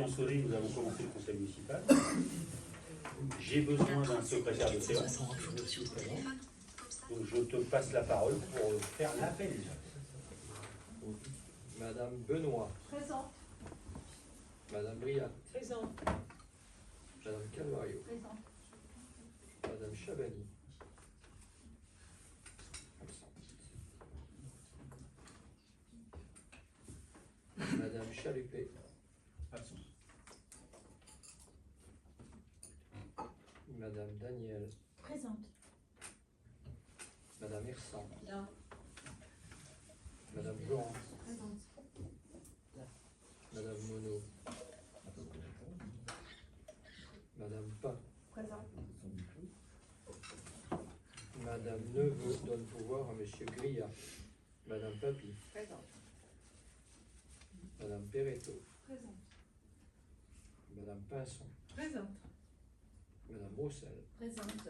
sonné, nous avons commencé le conseil municipal. J'ai besoin d'un secrétaire de séance. Donc je te passe la parole pour faire l'appel. Madame Benoît. Présente. Madame Briat. Présente. Madame Calvario. Présente. Madame Chabani. Absente. Madame Chalupé. Absent. Madame Daniel. Présente. Madame Hersan. Là. Madame Laurence. Présente. Madame Monod. Madame Pain. Présente. Madame Neveu donne pouvoir à Monsieur Gria. Madame Papy. Présente. Madame Perretto. Présente. Madame Pinson. Présente. Madame Roussel. Présente.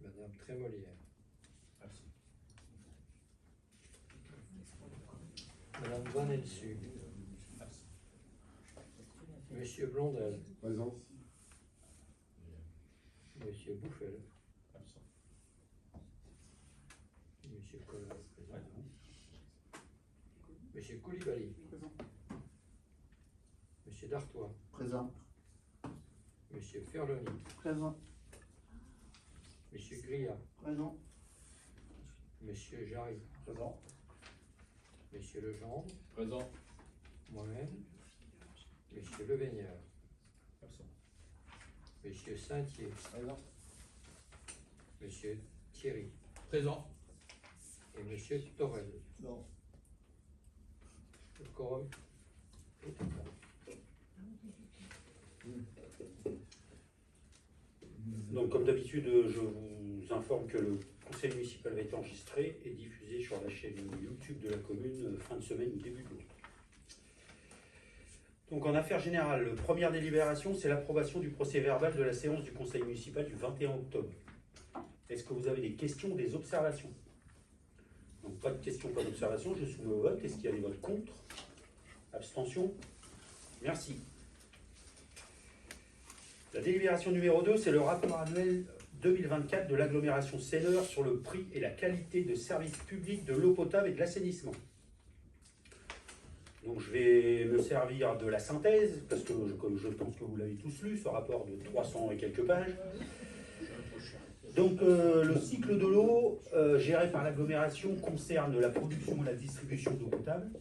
Madame Trémolière. Absent. Madame Van Elsu. Absent. Monsieur Blondel. Présent. Monsieur Bouffel. Absent. Monsieur Collard. Présent. Monsieur Koulibaly. Présent. Monsieur Dartois. Présent. Monsieur Ferloni. Présent. Monsieur Gria. Présent. Monsieur Jarry. Présent. Monsieur Legendre. Présent. Moi-même. Monsieur Leveigneur. Absent. Monsieur Saintier. Présent. Monsieur Thierry. Présent. Et Monsieur Torel. Non. Le quorum est atteint. Donc comme d'habitude, je vous informe que le conseil municipal va être enregistré et diffusé sur la chaîne YouTube de la commune fin de semaine ou début de l'autre. Donc en affaires générales, première délibération, c'est l'approbation du procès verbal de la séance du conseil municipal du 21 octobre. Est-ce que vous avez des questions ou des observations? Donc pas de questions, pas d'observations, je soumets au vote. Est-ce qu'il y a des votes contre? Abstention? Merci. La délibération numéro 2, c'est le rapport annuel 2024 de l'agglomération Senneur sur le prix et la qualité de service public de l'eau potable et de l'assainissement. Donc je vais me servir de la synthèse, parce que comme je pense que vous l'avez tous lu, ce rapport de 300 et quelques pages. Donc le cycle de l'eau géré par l'agglomération concerne la production et la distribution d'eau potable,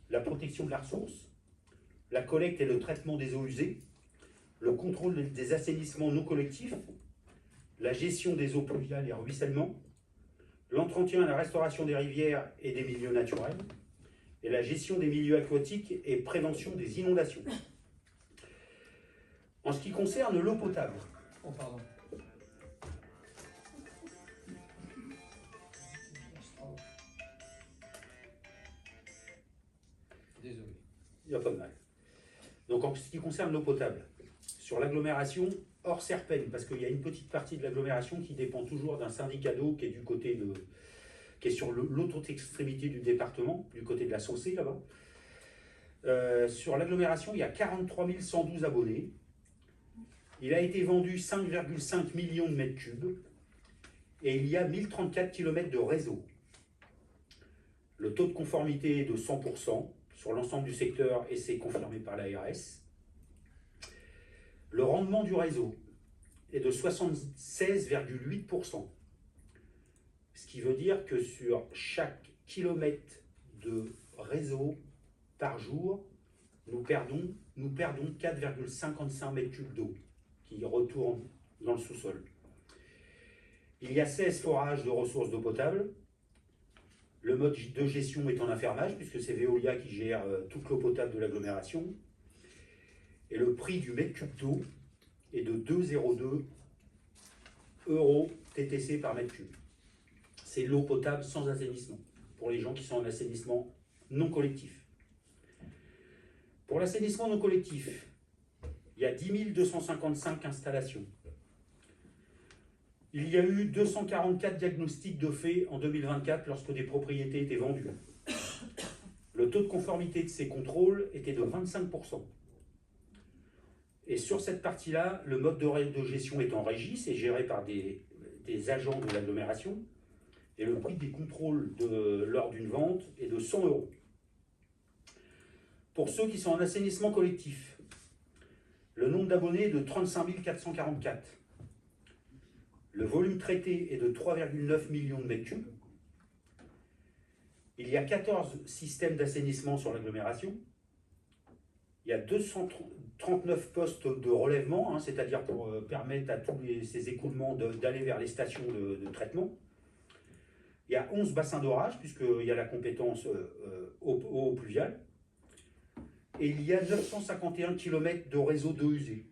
la protection de la ressource, la collecte et le traitement des eaux usées, le contrôle des assainissements non collectifs, la gestion des eaux pluviales et ruissellements, l'entretien et la restauration des rivières et des milieux naturels, et la gestion des milieux aquatiques et prévention des inondations. En ce qui concerne l'eau potable, Oh, pardon. Désolé. il n'y a pas de mal. Donc en ce qui concerne l'eau potable, sur l'agglomération, hors Serpenne, parce qu'il y a une petite partie de l'agglomération qui dépend toujours d'un syndicat d'eau qui est du côté de, qui est sur l'autre extrémité du département, du côté de la Saucée là-bas. Sur l'agglomération, il y a 43 112 abonnés. Il a été vendu 5,5 millions de mètres cubes et il y a 1034 km de réseau. Le taux de conformité est de 100% sur l'ensemble du secteur et c'est confirmé par l'ARS. Le rendement du réseau est de 76,8%. Ce qui veut dire que sur chaque kilomètre de réseau par jour, nous perdons 4,55 mètres cubes d'eau qui retournent dans le sous-sol. Il y a 16 forages de ressources d'eau potable. Le mode de gestion est en affermage puisque c'est Veolia qui gère toute l'eau potable de l'agglomération. Et le prix du mètre cube d'eau est de 2,02 € TTC par mètre cube. C'est l'eau potable sans assainissement, pour les gens qui sont en assainissement non collectif. Pour l'assainissement non collectif, il y a 10 255 installations. Il y a eu 244 diagnostics de faits en 2024 lorsque des propriétés étaient vendues. Le taux de conformité de ces contrôles était de 25%. Et sur cette partie-là, le mode de gestion est en régie, c'est géré par des agents de l'agglomération. Et le prix des contrôles lors d'une vente est de 100 euros. Pour ceux qui sont en assainissement collectif, le nombre d'abonnés est de 35 444. Le volume traité est de 3,9 millions de mètres cubes. Il y a 14 systèmes d'assainissement sur l'agglomération. Il y a 239 postes de relèvement, hein, c'est-à-dire pour permettre à tous ces écoulements d'aller vers les stations de traitement. Il y a 11 bassins d'orage, puisqu'il y a la compétence eau pluviale. Et il y a 951 km de réseau d'eau usée.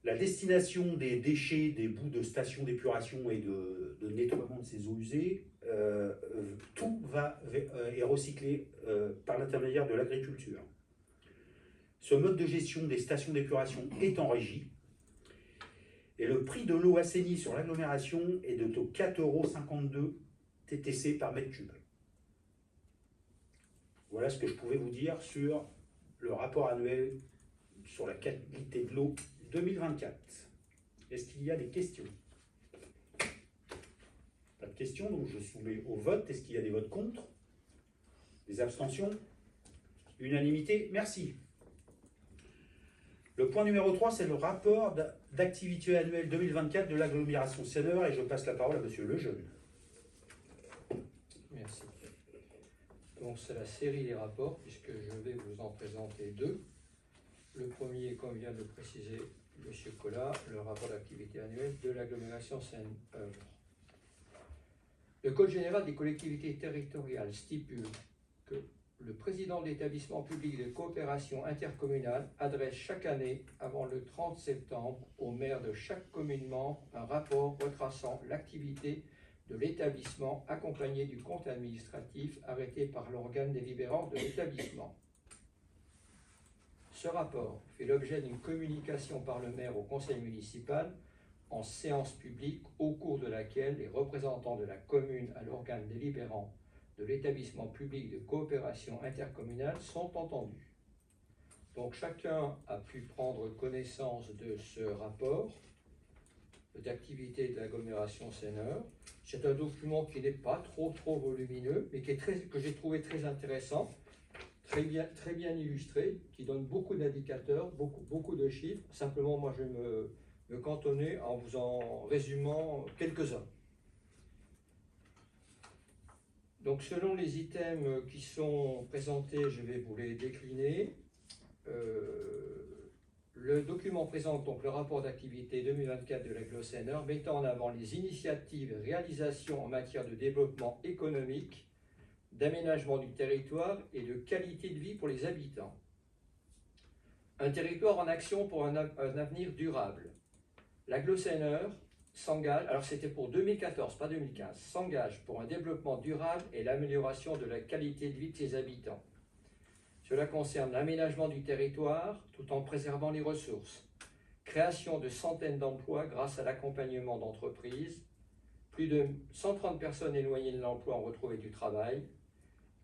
La destination des déchets, des bouts de stations d'épuration et de nettoiement de ces eaux usées, tout est recyclé par l'intermédiaire de l'agriculture. Ce mode de gestion des stations d'épuration est en régie. Et le prix de l'eau assainie sur l'agglomération est de 4,52 € TTC par mètre cube. Voilà ce que je pouvais vous dire sur le rapport annuel sur la qualité de l'eau 2024. Est-ce qu'il y a des questions? Pas de questions, donc je soumets au vote. Est-ce qu'il y a des votes contre? Des abstentions? Unanimité? Merci. Le point numéro 3, c'est le rapport d'activité annuelle 2024 de l'agglomération Seineur, et je passe la parole à Monsieur Lejeune. Merci. Donc c'est la série des rapports, puisque je vais vous en présenter deux. Le premier, comme vient de le préciser M. Collat, le rapport d'activité annuelle de l'agglomération Seine-Eure. Le Code général des collectivités territoriales stipule que le président de l'établissement public de coopération intercommunale adresse chaque année, avant le 30 septembre, au maire de chaque commune membre un rapport retraçant l'activité de l'établissement accompagné du compte administratif arrêté par l'organe délibérant de l'établissement. Ce rapport fait l'objet d'une communication par le maire au conseil municipal en séance publique, au cours de laquelle les représentants de la commune à l'organe délibérant de l'établissement public de coopération intercommunale sont entendus. Donc chacun a pu prendre connaissance de ce rapport d'activité de l'agglomération Seine-Eure. C'est un document qui n'est pas trop volumineux, mais que j'ai trouvé très intéressant, très bien illustré, qui donne beaucoup d'indicateurs, beaucoup de chiffres. Simplement, moi, je vais me cantonner en vous en résumant quelques-uns. Donc, selon les items qui sont présentés, je vais vous les décliner. Le document présente donc le rapport d'activité 2024 de l'agglo Seine-Eure, mettant en avant les initiatives et réalisations en matière de développement économique, d'aménagement du territoire et de qualité de vie pour les habitants. Un territoire en action pour un avenir durable. L'agglo Seine-Eure s'engage, alors c'était pour 2014, pas 2015, s'engage pour un développement durable et l'amélioration de la qualité de vie de ses habitants. Cela concerne l'aménagement du territoire tout en préservant les ressources, création de centaines d'emplois grâce à l'accompagnement d'entreprises, plus de 130 personnes éloignées de l'emploi ont retrouvé du travail,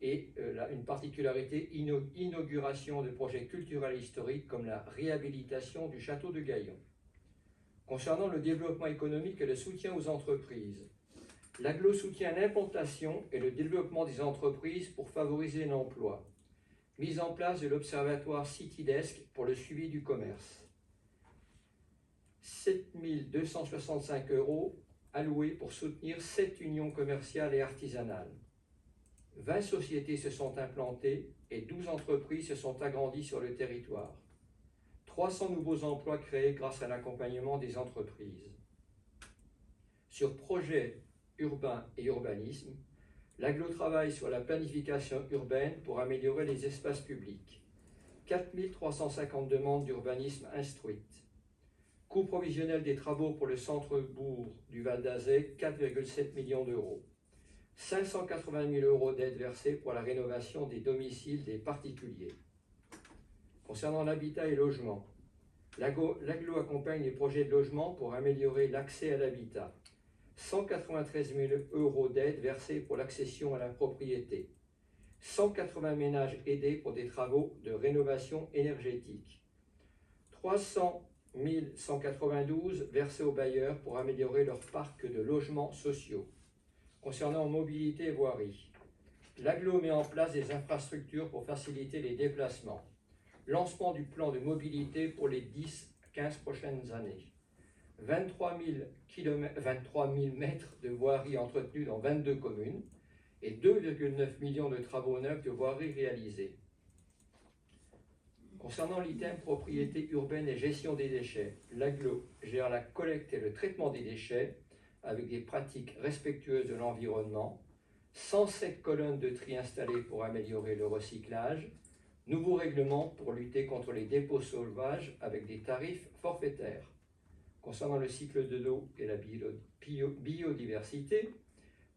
et une particularité, inauguration de projets culturels historiques comme la réhabilitation du château de Gaillon. Concernant le développement économique et le soutien aux entreprises, l'agglo soutient l'implantation et le développement des entreprises pour favoriser l'emploi. Mise en place de l'observatoire Citydesk pour le suivi du commerce. 7 265 € alloués pour soutenir 7 unions commerciales et artisanales. 20 sociétés se sont implantées et 12 entreprises se sont agrandies sur le territoire. 300 nouveaux emplois créés grâce à l'accompagnement des entreprises. Sur projets urbains et urbanisme, l'agglo travaille sur la planification urbaine pour améliorer les espaces publics. 4 350 demandes d'urbanisme instruites. Coût provisionnel des travaux pour le centre-bourg du Val d'Azay, 4,7 millions d'euros. 580 000 € d'aides versées pour la rénovation des domiciles des particuliers. Concernant l'habitat et logement, l'agglo accompagne les projets de logement pour améliorer l'accès à l'habitat. 193 000 € d'aides versées pour l'accession à la propriété. 180 ménages aidés pour des travaux de rénovation énergétique. 300 192 versés aux bailleurs pour améliorer leur parc de logements sociaux. Concernant mobilité et voirie, l'agglo met en place des infrastructures pour faciliter les déplacements. Lancement du plan de mobilité pour les 10-15 prochaines années. 23 000 mètres de voirie entretenue dans 22 communes et 2,9 millions de travaux neufs de voirie réalisés. Concernant l'item propriété urbaine et gestion des déchets, l'agglo gère la collecte et le traitement des déchets avec des pratiques respectueuses de l'environnement, 107 colonnes de tri installées pour améliorer le recyclage, nouveaux règlements pour lutter contre les dépôts sauvages avec des tarifs forfaitaires. Concernant le cycle de l'eau et la biodiversité,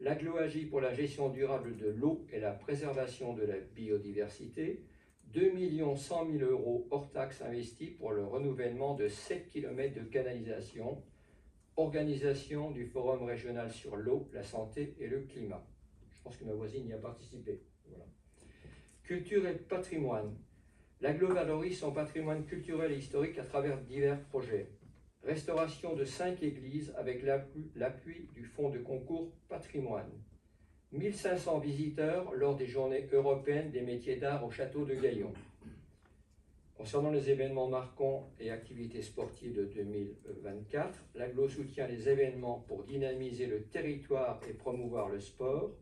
l'agglo agit pour la gestion durable de l'eau et la préservation de la biodiversité, 2 100 000 € hors taxes investis pour le renouvellement de 7 km de canalisation, organisation du Forum régional sur l'eau, la santé et le climat. Je pense que ma voisine y a participé. Voilà. Culture et patrimoine. L'agglo valorise son patrimoine culturel et historique à travers divers projets. Restauration de 5 églises avec l'appui du Fonds de concours patrimoine. 1500 visiteurs lors des journées européennes des métiers d'art au château de Gaillon. Concernant les événements marquants et activités sportives de 2024, l'agglo soutient les événements pour dynamiser le territoire et promouvoir le sport.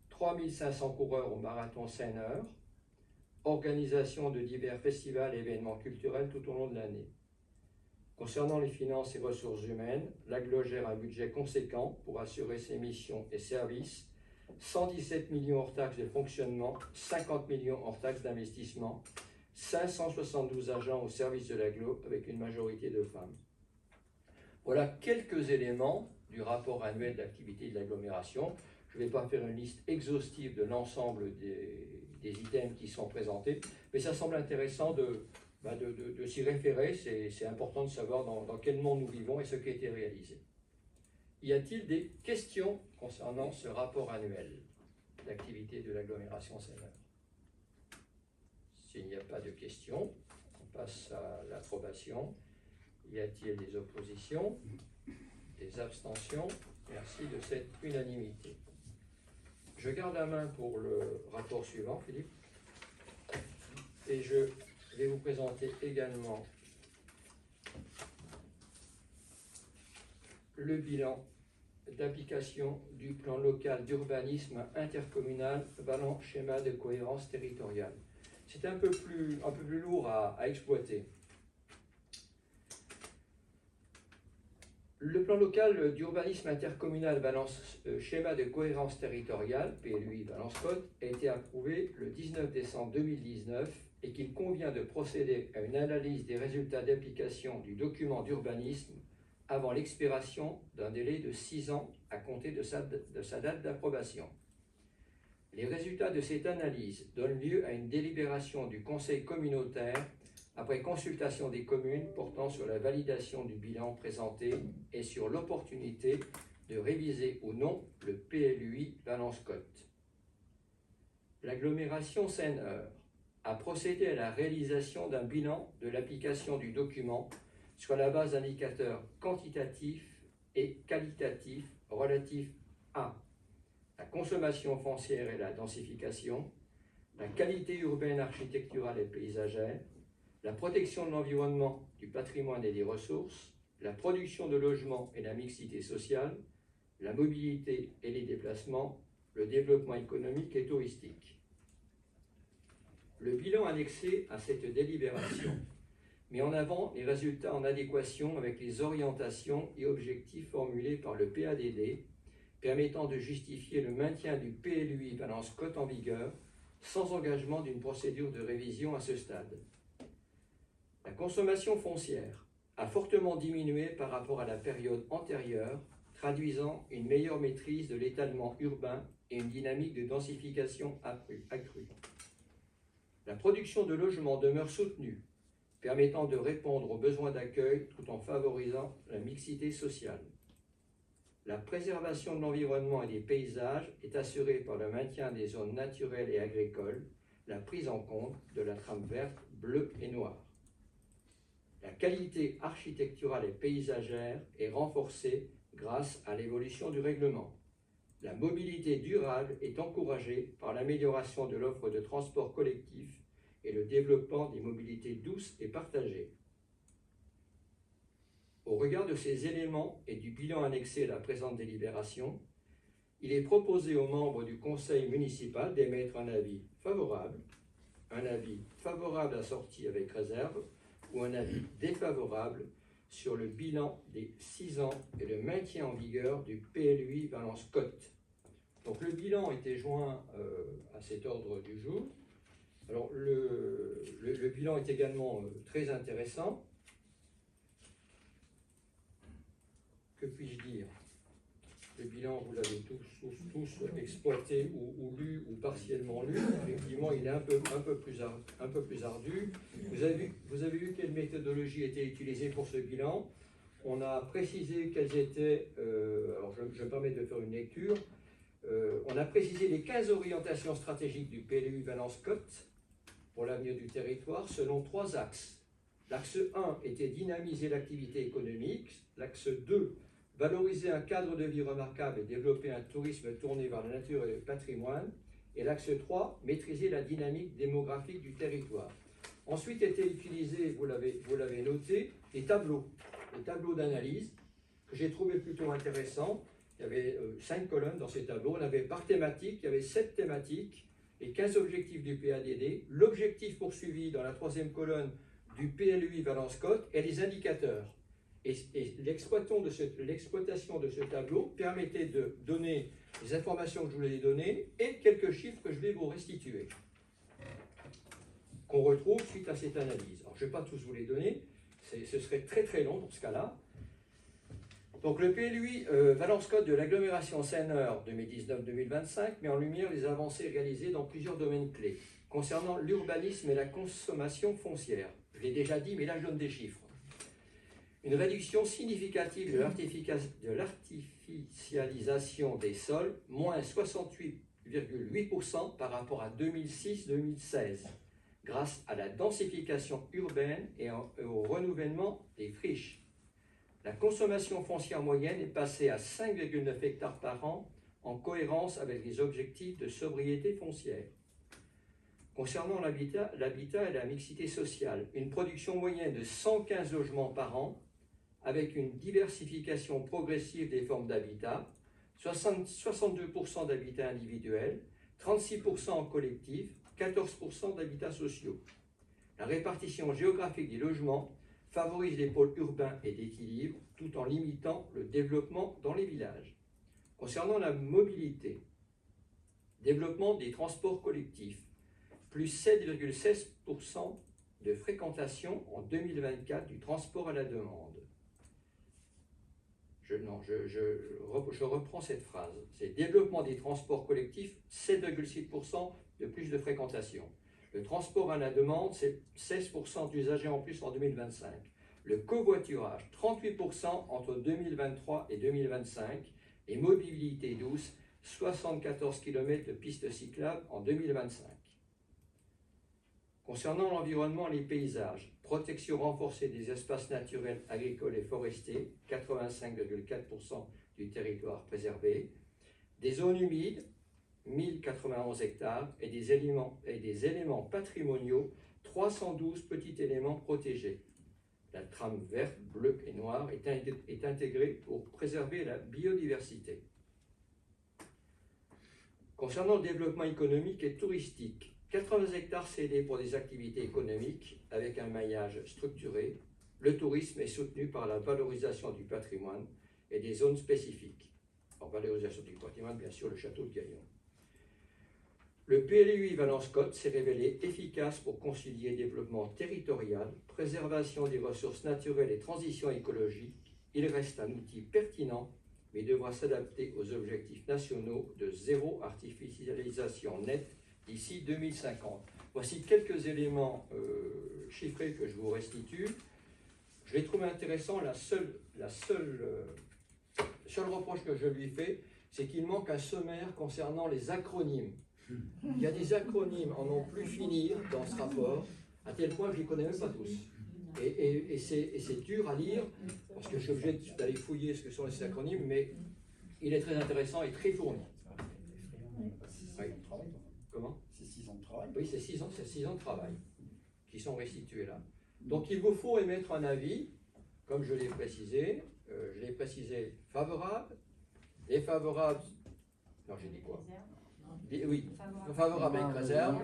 3500 coureurs au marathon Seine-Heure. Organisation de divers festivals et événements culturels tout au long de l'année. Concernant les finances et ressources humaines, l'agglo gère un budget conséquent pour assurer ses missions et services, 117 millions hors taxes de fonctionnement, 50 millions hors taxes d'investissement, 572 agents au service de l'agglo avec une majorité de femmes. Voilà quelques éléments du rapport annuel d'activité de l'agglomération. Je ne vais pas faire une liste exhaustive de l'ensemble des items qui sont présentés, mais ça semble intéressant de s'y référer. C'est important de savoir dans quel monde nous vivons et ce qui a été réalisé. Y a-t-il des questions concernant ce rapport annuel d'activité de l'agglomération Seine-Heure? S'il n'y a pas de questions, on passe à l'approbation. Y a-t-il des oppositions? Des abstentions? Merci de cette unanimité. Je garde la main pour le rapport suivant, Philippe. Et je vais vous présenter également le bilan d'application du plan local d'urbanisme intercommunal valant schéma de cohérence territoriale. C'est un peu plus lourd à exploiter. Le plan local d'urbanisme intercommunal Valence schéma de cohérence territoriale, PLUI Valence-Côte, a été approuvé le 19 décembre 2019 et qu'il convient de procéder à une analyse des résultats d'application du document d'urbanisme avant l'expiration d'un délai de 6 ans à compter de sa date d'approbation. Les résultats de cette analyse donnent lieu à une délibération du Conseil communautaire après consultation des communes portant sur la validation du bilan présenté et sur l'opportunité de réviser ou non le PLUI Valence-Côte. L'agglomération Seine-Heure a procédé à la réalisation d'un bilan de l'application du document sur la base d'indicateurs quantitatifs et qualitatifs relatifs à la consommation foncière et la densification, la qualité urbaine, architecturale et paysagère, la protection de l'environnement, du patrimoine et des ressources, la production de logements et la mixité sociale, la mobilité et les déplacements, le développement économique et touristique. Le bilan annexé à cette délibération met en avant les résultats en adéquation avec les orientations et objectifs formulés par le PADD, permettant de justifier le maintien du PLUI Valence-Côte en vigueur sans engagement d'une procédure de révision à ce stade. La consommation foncière a fortement diminué par rapport à la période antérieure, traduisant une meilleure maîtrise de l'étalement urbain et une dynamique de densification accrue. La production de logements demeure soutenue, permettant de répondre aux besoins d'accueil tout en favorisant la mixité sociale. La préservation de l'environnement et des paysages est assurée par le maintien des zones naturelles et agricoles, la prise en compte de la trame verte, bleue et noire. La qualité architecturale et paysagère est renforcée grâce à l'évolution du règlement. La mobilité durable est encouragée par l'amélioration de l'offre de transport collectif et le développement des mobilités douces et partagées. Au regard de ces éléments et du bilan annexé à la présente délibération, il est proposé aux membres du conseil municipal d'émettre un avis favorable assorti avec réserve, ou un avis défavorable sur le bilan des 6 ans et le maintien en vigueur du PLUI Valence-Côte. Donc le bilan était joint à cet ordre du jour. Alors le bilan est également très intéressant. Que puis-je dire? Le bilan, vous l'avez tous exploité ou lu ou partiellement lu. Effectivement, il est un peu plus ardu. Vous avez vu quelle méthodologie était utilisée pour ce bilan. On a précisé quelles étaient, alors je me permets de faire une lecture, on a précisé les 15 orientations stratégiques du PLUI Valence-Côte pour l'avenir du territoire selon 3 axes. L'axe 1 était dynamiser l'activité économique. L'axe 2, valoriser un cadre de vie remarquable et développer un tourisme tourné vers la nature et le patrimoine. Et l'axe 3, maîtriser la dynamique démographique du territoire. Ensuite étaient utilisés, vous l'avez noté, des tableaux d'analyse que j'ai trouvé plutôt intéressants. Il y avait 5 colonnes dans ces tableaux. On avait par thématique, il y avait 7 thématiques et 15 objectifs du PADD. L'objectif poursuivi dans la 3e colonne du PLUI Valence-Côte et les indicateurs. Et l'exploitation de ce tableau permettait de donner les informations que je voulais donner et quelques chiffres que je vais vous restituer, qu'on retrouve suite à cette analyse. Alors, je ne vais pas tous vous les donner, ce serait très très long dans ce cas-là. Donc le PLUI Valence-Côte de l'agglomération Seine-Nord 2019-2025 met en lumière les avancées réalisées dans plusieurs domaines clés, concernant l'urbanisme et la consommation foncière. Je l'ai déjà dit, mais là je donne des chiffres. Une réduction significative de l'artificialisation des sols, moins 68,8% par rapport à 2006-2016, grâce à la densification urbaine et au renouvellement des friches. La consommation foncière moyenne est passée à 5,9 hectares par an, en cohérence avec les objectifs de sobriété foncière. Concernant l'habitat et la mixité sociale, une production moyenne de 115 logements par an, avec une diversification progressive des formes d'habitat, 62% d'habitat individuel, 36% en collectif, 14% d'habitats sociaux. La répartition géographique des logements favorise les pôles urbains et d'équilibre, tout en limitant le développement dans les villages. Concernant la mobilité, développement des transports collectifs, plus 7,16% de fréquentation en 2024 du transport à la demande. Je reprends cette phrase. C'est développement des transports collectifs, 7,6% de plus de fréquentation. Le transport à la demande, c'est 16% d'usagers en plus en 2025. Le covoiturage, 38% entre 2023 et 2025. Et mobilité douce, 74 km de pistes cyclables en 2025. Concernant l'environnement et les paysages, protection renforcée des espaces naturels, agricoles et forestiers, 85,4% du territoire préservé, des zones humides, 1091 hectares, et des éléments patrimoniaux, 312 petits éléments protégés. La trame verte, bleue et noire est intégrée pour préserver la biodiversité. Concernant le développement économique et touristique, 80 hectares cédés pour des activités économiques avec un maillage structuré. Le tourisme est soutenu par la valorisation du patrimoine et des zones spécifiques. En valorisation du patrimoine, bien sûr, le château de Gaillon. Le PLUI Valence-Côte s'est révélé efficace pour concilier développement territorial, préservation des ressources naturelles et transition écologique. Il reste un outil pertinent, mais devra s'adapter aux objectifs nationaux de zéro artificialisation nette d'ici 2050. Voici quelques éléments chiffrés que je vous restitue. Je l'ai trouvé intéressant. Le seul reproche que je lui fais, c'est qu'il manque un sommaire concernant les acronymes. Il y a des acronymes en n'en plus finir dans ce rapport, à tel point que je ne les connais même pas tous. Et c'est dur à lire, parce que je suis obligé d'aller fouiller ce que sont les acronymes, mais il est très intéressant et très fourni. Oui. Comment? C'est 6 ans de travail. Oui, c'est 6 ans de travail qui sont restitués là. Donc il vous faut émettre un avis, comme je l'ai précisé. Je l'ai précisé favorable, défavorable. Non, j'ai dit quoi? Oui, favorable avec réserve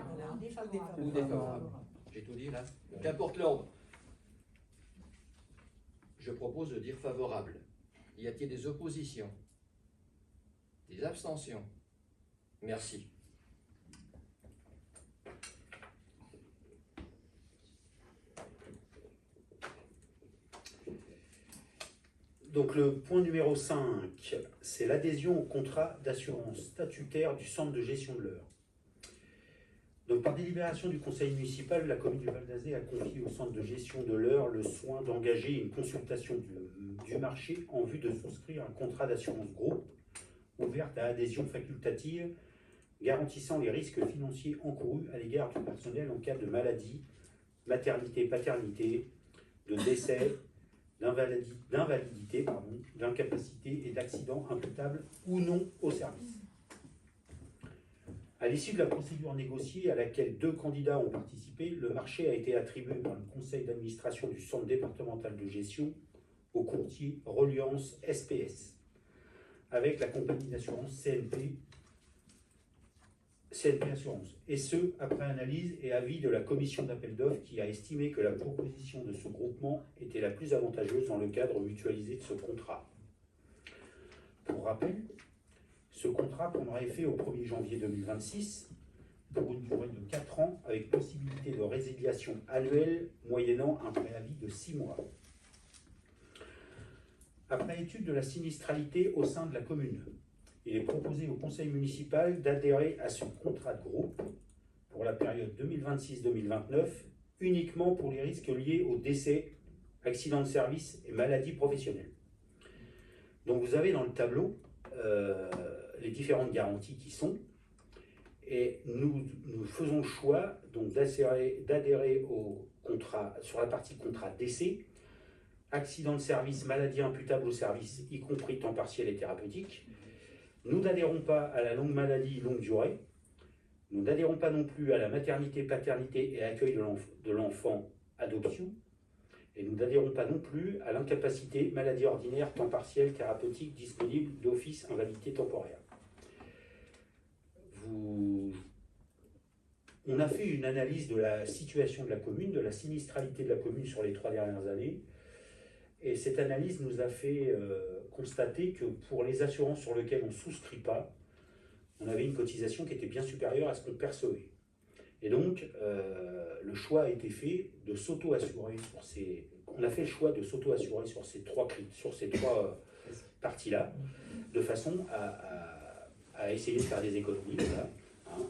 ou défavorable. J'ai tout dit là. Qu'importe l'ordre. Je propose de dire favorable. Y a-t-il des oppositions? Des abstentions? Merci. Donc le point numéro 5, c'est l'adhésion au contrat d'assurance statutaire du centre de gestion de l'Eure. Donc par délibération du conseil municipal, la commune du Val d'Azé a confié au centre de gestion de l'Eure le soin d'engager une consultation du marché en vue de souscrire un contrat d'assurance groupe ouverte à adhésion facultative garantissant les risques financiers encourus à l'égard du personnel en cas de maladie, maternité, paternité, de décès, d'invalidité, d'incapacité et d'accident imputables ou non au service. À l'issue de la procédure négociée à laquelle 2 candidats ont participé, le marché a été attribué par le conseil d'administration du centre départemental de gestion au courtier Reliance SPS, avec la compagnie d'assurance CNP Assurance, et ce, après analyse et avis de la commission d'appel d'offres qui a estimé que la proposition de ce groupement était la plus avantageuse dans le cadre mutualisé de ce contrat. Pour rappel, ce contrat prendra effet au 1er janvier 2026 pour une durée de 4 ans avec possibilité de résiliation annuelle moyennant un préavis de 6 mois. Après étude de la sinistralité au sein de la commune, il est proposé au conseil municipal d'adhérer à ce contrat de groupe pour la période 2026-2029 uniquement pour les risques liés au décès, accidents de service et maladies professionnelles. Donc vous avez dans le tableau les différentes garanties qui sont, et nous faisons le choix donc d'adhérer au contrat, sur la partie contrat décès, accident de service, maladie imputable au service, y compris temps partiel et thérapeutique. Nous n'adhérons pas à la longue maladie, longue durée. Nous n'adhérons pas non plus à la maternité, paternité et accueil de l'enfant, adoption. Et nous n'adhérons pas non plus à l'incapacité, maladie ordinaire, temps partiel, thérapeutique, disponible, d'office, invalidité temporaire. On a fait une analyse de la situation de la commune, de la sinistralité de la commune sur les 3 dernières années. Et cette analyse nous a fait constater que pour les assurances sur lesquelles on ne souscrit pas, on avait une cotisation qui était bien supérieure à ce qu'on percevait. Et donc, le choix a été fait de s'auto-assurer sur ces... On a fait le choix de s'auto-assurer sur ces trois parties-là, de façon à essayer de faire des économies. Voilà, hein.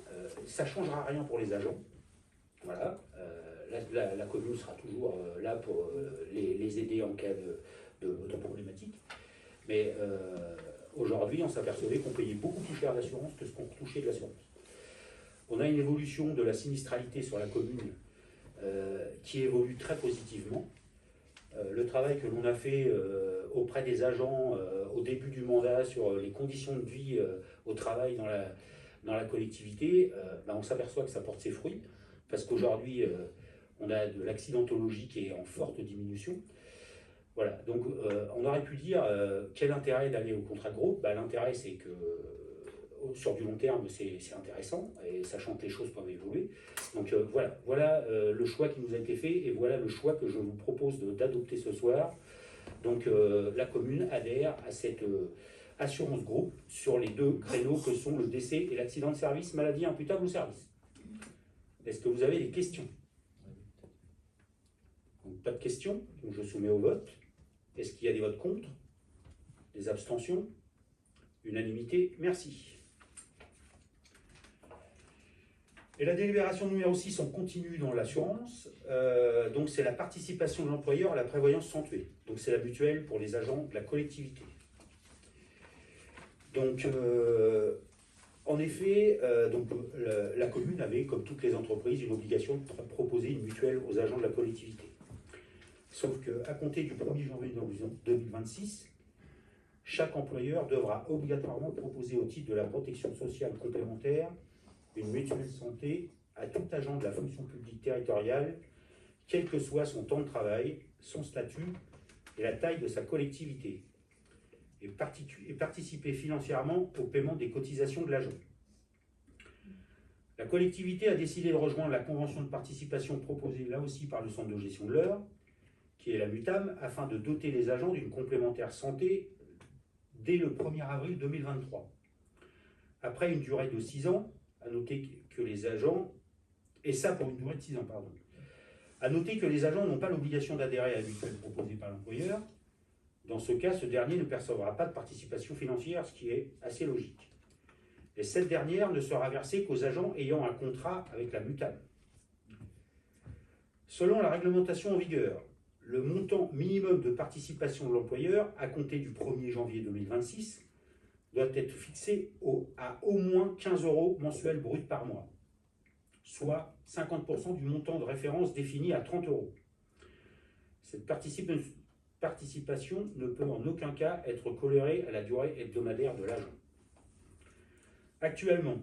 Ça ne changera rien pour les agents. Voilà. La commune sera toujours là pour les aider en cas de problématique. Mais aujourd'hui, on s'apercevait qu'on payait beaucoup plus cher d'assurance que ce qu'on retouchait de l'assurance. On a une évolution de la sinistralité sur la commune qui évolue très positivement. Le travail que l'on a fait auprès des agents au début du mandat sur les conditions de vie au travail dans la collectivité, on s'aperçoit que ça porte ses fruits, parce qu'aujourd'hui, on a de l'accidentologie qui est en forte diminution. Voilà, donc on aurait pu dire quel intérêt d'aller au contrat de groupe. L'intérêt, c'est que sur du long terme, c'est intéressant, et sachant que les choses peuvent évoluer. Donc voilà le choix qui nous a été fait, et voilà le choix que je vous propose d'adopter ce soir. Donc la commune adhère à cette assurance groupe sur les 2 créneaux que sont le décès et l'accident de service, maladie imputable au service. Est-ce que vous avez des questions? Donc, pas de questions, donc je soumets au vote. Est-ce qu'il y a des votes contre? Des abstentions? Unanimité? Merci. Et la délibération numéro 6, on continue dans l'assurance. Donc c'est la participation de l'employeur à la prévoyance santé. Donc c'est la mutuelle pour les agents de la collectivité. Donc en effet, la commune avait, comme toutes les entreprises, une obligation de proposer une mutuelle aux agents de la collectivité. Sauf qu'à compter du 1er janvier 2026, chaque employeur devra obligatoirement proposer au titre de la protection sociale complémentaire une mutuelle santé à tout agent de la fonction publique territoriale, quel que soit son temps de travail, son statut et la taille de sa collectivité, et participer financièrement au paiement des cotisations de l'agent. La collectivité a décidé de rejoindre la convention de participation proposée là aussi par le centre de gestion de l'Eure, qui est la MUTAM, afin de doter les agents d'une complémentaire santé dès le 1er avril 2023. Après une durée de 6 ans, à noter que les agents, et ça pour une durée de 6 ans, pardon. À noter que les agents n'ont pas l'obligation d'adhérer à la mutuelle proposée par l'employeur. Dans ce cas, ce dernier ne percevra pas de participation financière, ce qui est assez logique. Et cette dernière ne sera versée qu'aux agents ayant un contrat avec la MUTAM. Selon la réglementation en vigueur, le montant minimum de participation de l'employeur, à compter du 1er janvier 2026, doit être fixé à au moins 15 € mensuels bruts par mois, soit 50% du montant de référence défini à 30 €. Cette participation ne peut en aucun cas être colorée à la durée hebdomadaire de l'agent. Actuellement,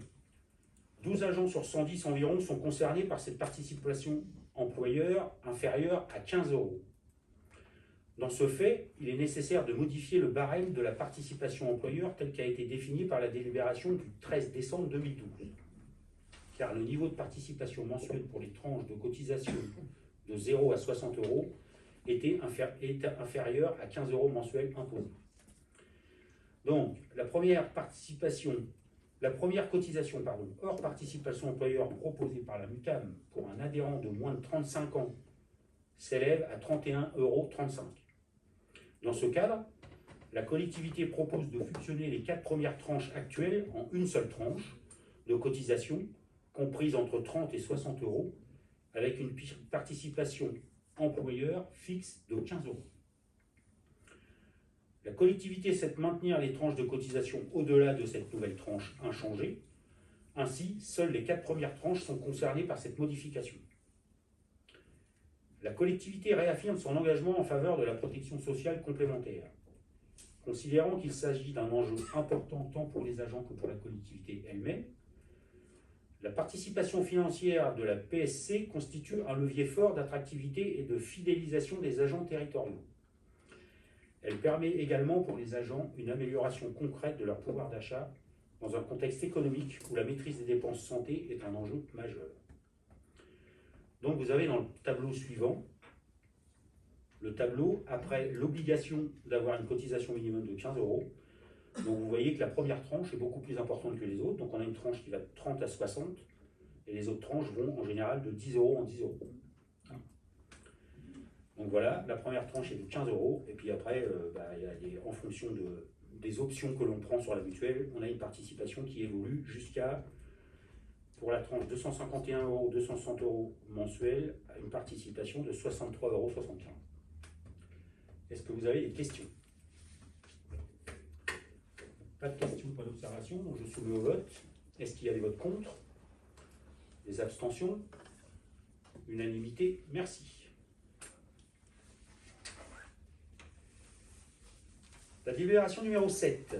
12 agents sur 110 environ sont concernés par cette participation employeur inférieure à 15 €. Dans ce fait, il est nécessaire de modifier le barème de la participation employeur tel qu'a été défini par la délibération du 13 décembre 2012. Car le niveau de participation mensuelle pour les tranches de cotisation de 0 à 60 € est inférieur à 15 € mensuels imposés. Donc, la première cotisation hors participation employeur proposée par la MUTAM pour un adhérent de moins de 35 ans s'élève à 31,35 €. Dans ce cadre, la collectivité propose de fusionner les 4 premières tranches actuelles en une seule tranche de cotisation comprise entre 30 et 60 € avec une participation employeur fixe de 15 €. La collectivité souhaite maintenir les tranches de cotisation au-delà de cette nouvelle tranche inchangée. Ainsi, seules les 4 premières tranches sont concernées par cette modification. La collectivité réaffirme son engagement en faveur de la protection sociale complémentaire, considérant qu'il s'agit d'un enjeu important tant pour les agents que pour la collectivité elle-même. La participation financière de la PSC constitue un levier fort d'attractivité et de fidélisation des agents territoriaux. Elle permet également pour les agents une amélioration concrète de leur pouvoir d'achat dans un contexte économique où la maîtrise des dépenses santé est un enjeu majeur. Donc vous avez dans le tableau suivant, le tableau après l'obligation d'avoir une cotisation minimum de 15 €. Donc vous voyez que la première tranche est beaucoup plus importante que les autres. Donc on a une tranche qui va de 30 à 60 et les autres tranches vont en général de 10 € en 10 €. Donc voilà, la première tranche est de 15 € et puis après, en fonction des options que l'on prend sur la mutuelle, on a une participation qui évolue jusqu'à, pour la tranche 251 €, 260 € mensuels, à une participation de 63,75 €. Est-ce que vous avez des questions? Pas de questions, pas d'observations, donc je soumets au vote. Est-ce qu'il y a des votes contre? Des abstentions? Unanimité, merci. La délibération numéro 7,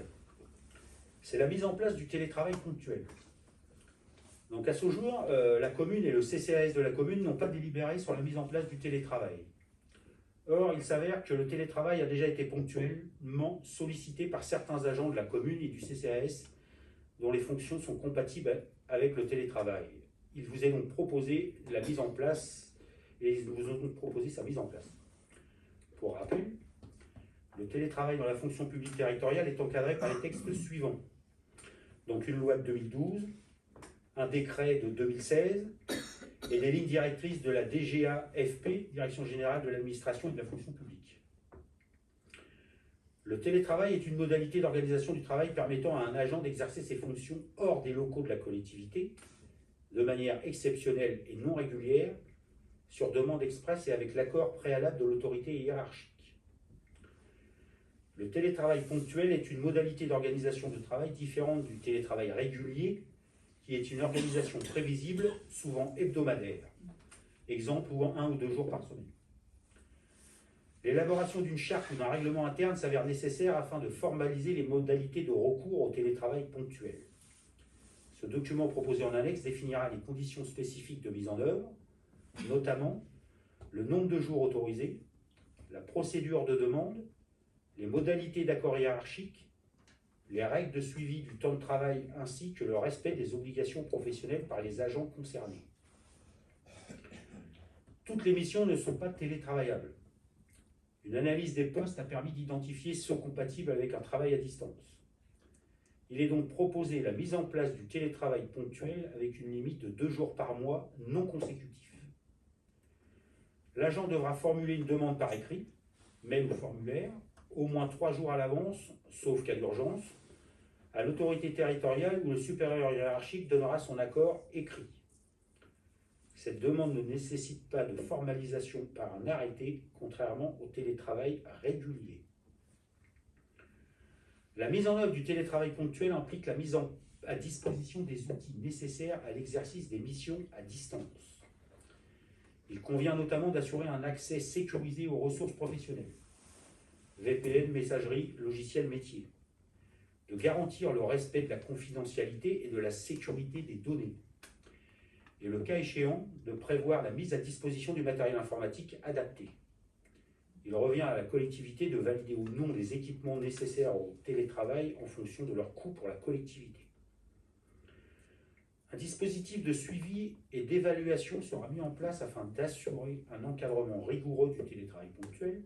c'est la mise en place du télétravail ponctuel. Donc à ce jour, la commune et le CCAS de la commune n'ont pas délibéré sur la mise en place du télétravail. Or, il s'avère que le télétravail a déjà été ponctuellement sollicité par certains agents de la commune et du CCAS dont les fonctions sont compatibles avec le télétravail. Il vous est donc proposé la mise en place, et ils vous ont donc proposé sa mise en place. Pour rappel, le télétravail dans la fonction publique territoriale est encadré par les textes suivants. Donc une loi de 2012, un décret de 2016 et les lignes directrices de la DGAFP, Direction Générale de l'Administration et de la Fonction Publique. Le télétravail est une modalité d'organisation du travail permettant à un agent d'exercer ses fonctions hors des locaux de la collectivité, de manière exceptionnelle et non régulière, sur demande expresse et avec l'accord préalable de l'autorité hiérarchique. Le télétravail ponctuel est une modalité d'organisation de travail différente du télétravail régulier, qui est une organisation prévisible, souvent hebdomadaire. Exemple, ou 1 ou 2 jours par semaine. L'élaboration d'une charte ou d'un règlement interne s'avère nécessaire afin de formaliser les modalités de recours au télétravail ponctuel. Ce document proposé en annexe définira les conditions spécifiques de mise en œuvre, notamment le nombre de jours autorisés, la procédure de demande, les modalités d'accord hiérarchique, les règles de suivi du temps de travail ainsi que le respect des obligations professionnelles par les agents concernés. Toutes les missions ne sont pas télétravaillables. Une analyse des postes a permis d'identifier ceux compatibles avec un travail à distance. Il est donc proposé la mise en place du télétravail ponctuel avec une limite de 2 jours par mois non consécutifs. L'agent devra formuler une demande par écrit, mail ou formulaire, au moins 3 jours à l'avance, sauf cas d'urgence, à l'autorité territoriale où le supérieur hiérarchique donnera son accord écrit. Cette demande ne nécessite pas de formalisation par un arrêté, contrairement au télétravail régulier. La mise en œuvre du télétravail ponctuel implique la mise à disposition des outils nécessaires à l'exercice des missions à distance. Il convient notamment d'assurer un accès sécurisé aux ressources professionnelles, VPN, messagerie, logiciel métier, de garantir le respect de la confidentialité et de la sécurité des données, et le cas échéant, de prévoir la mise à disposition du matériel informatique adapté. Il revient à la collectivité de valider ou non les équipements nécessaires au télétravail en fonction de leur coût pour la collectivité. Un dispositif de suivi et d'évaluation sera mis en place afin d'assurer un encadrement rigoureux du télétravail ponctuel.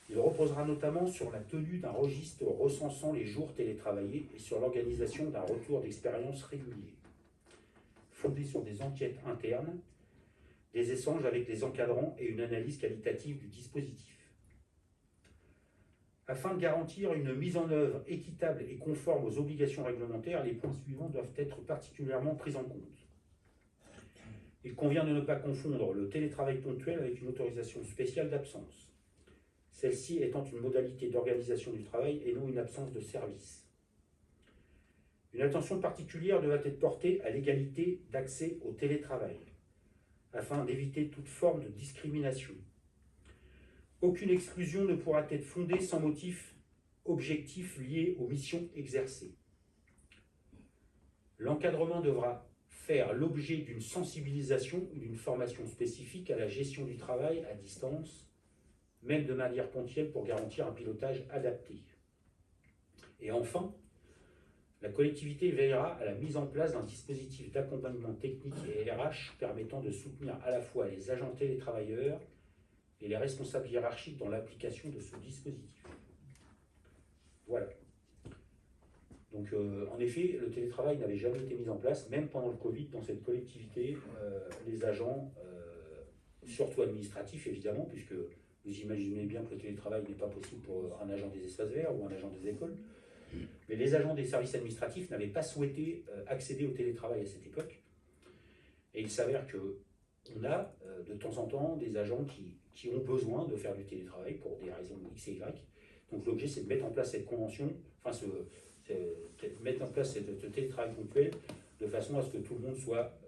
Il reposera notamment sur la tenue d'un registre recensant les jours télétravaillés et sur l'organisation d'un retour d'expérience régulier, fondé sur des enquêtes internes, des échanges avec les encadrants et une analyse qualitative du dispositif. Afin de garantir une mise en œuvre équitable et conforme aux obligations réglementaires, les points suivants doivent être particulièrement pris en compte. Il convient de ne pas confondre le télétravail ponctuel avec une autorisation spéciale d'absence, celle-ci étant une modalité d'organisation du travail et non une absence de service. Une attention particulière devra être portée à l'égalité d'accès au télétravail, afin d'éviter toute forme de discrimination. Aucune exclusion ne pourra être fondée sans motif objectif lié aux missions exercées. L'encadrement devra faire l'objet d'une sensibilisation ou d'une formation spécifique à la gestion du travail à distance, même de manière ponctuelle pour garantir un pilotage adapté. Et enfin, la collectivité veillera à la mise en place d'un dispositif d'accompagnement technique et RH permettant de soutenir à la fois les agents télétravailleurs et les responsables hiérarchiques dans l'application de ce dispositif. Voilà. Donc, en effet, le télétravail n'avait jamais été mis en place, même pendant le Covid, dans cette collectivité. Les agents, surtout administratifs évidemment, puisque vous imaginez bien que le télétravail n'est pas possible pour un agent des espaces verts ou un agent des écoles. Mais les agents des services administratifs n'avaient pas souhaité accéder au télétravail à cette époque. Et il s'avère qu'on a de temps en temps des agents qui ont besoin de faire du télétravail pour des raisons X et Y. Donc l'objet, c'est de mettre en place cette convention, mettre en place ce télétravail ponctuel de façon à ce que tout le monde soit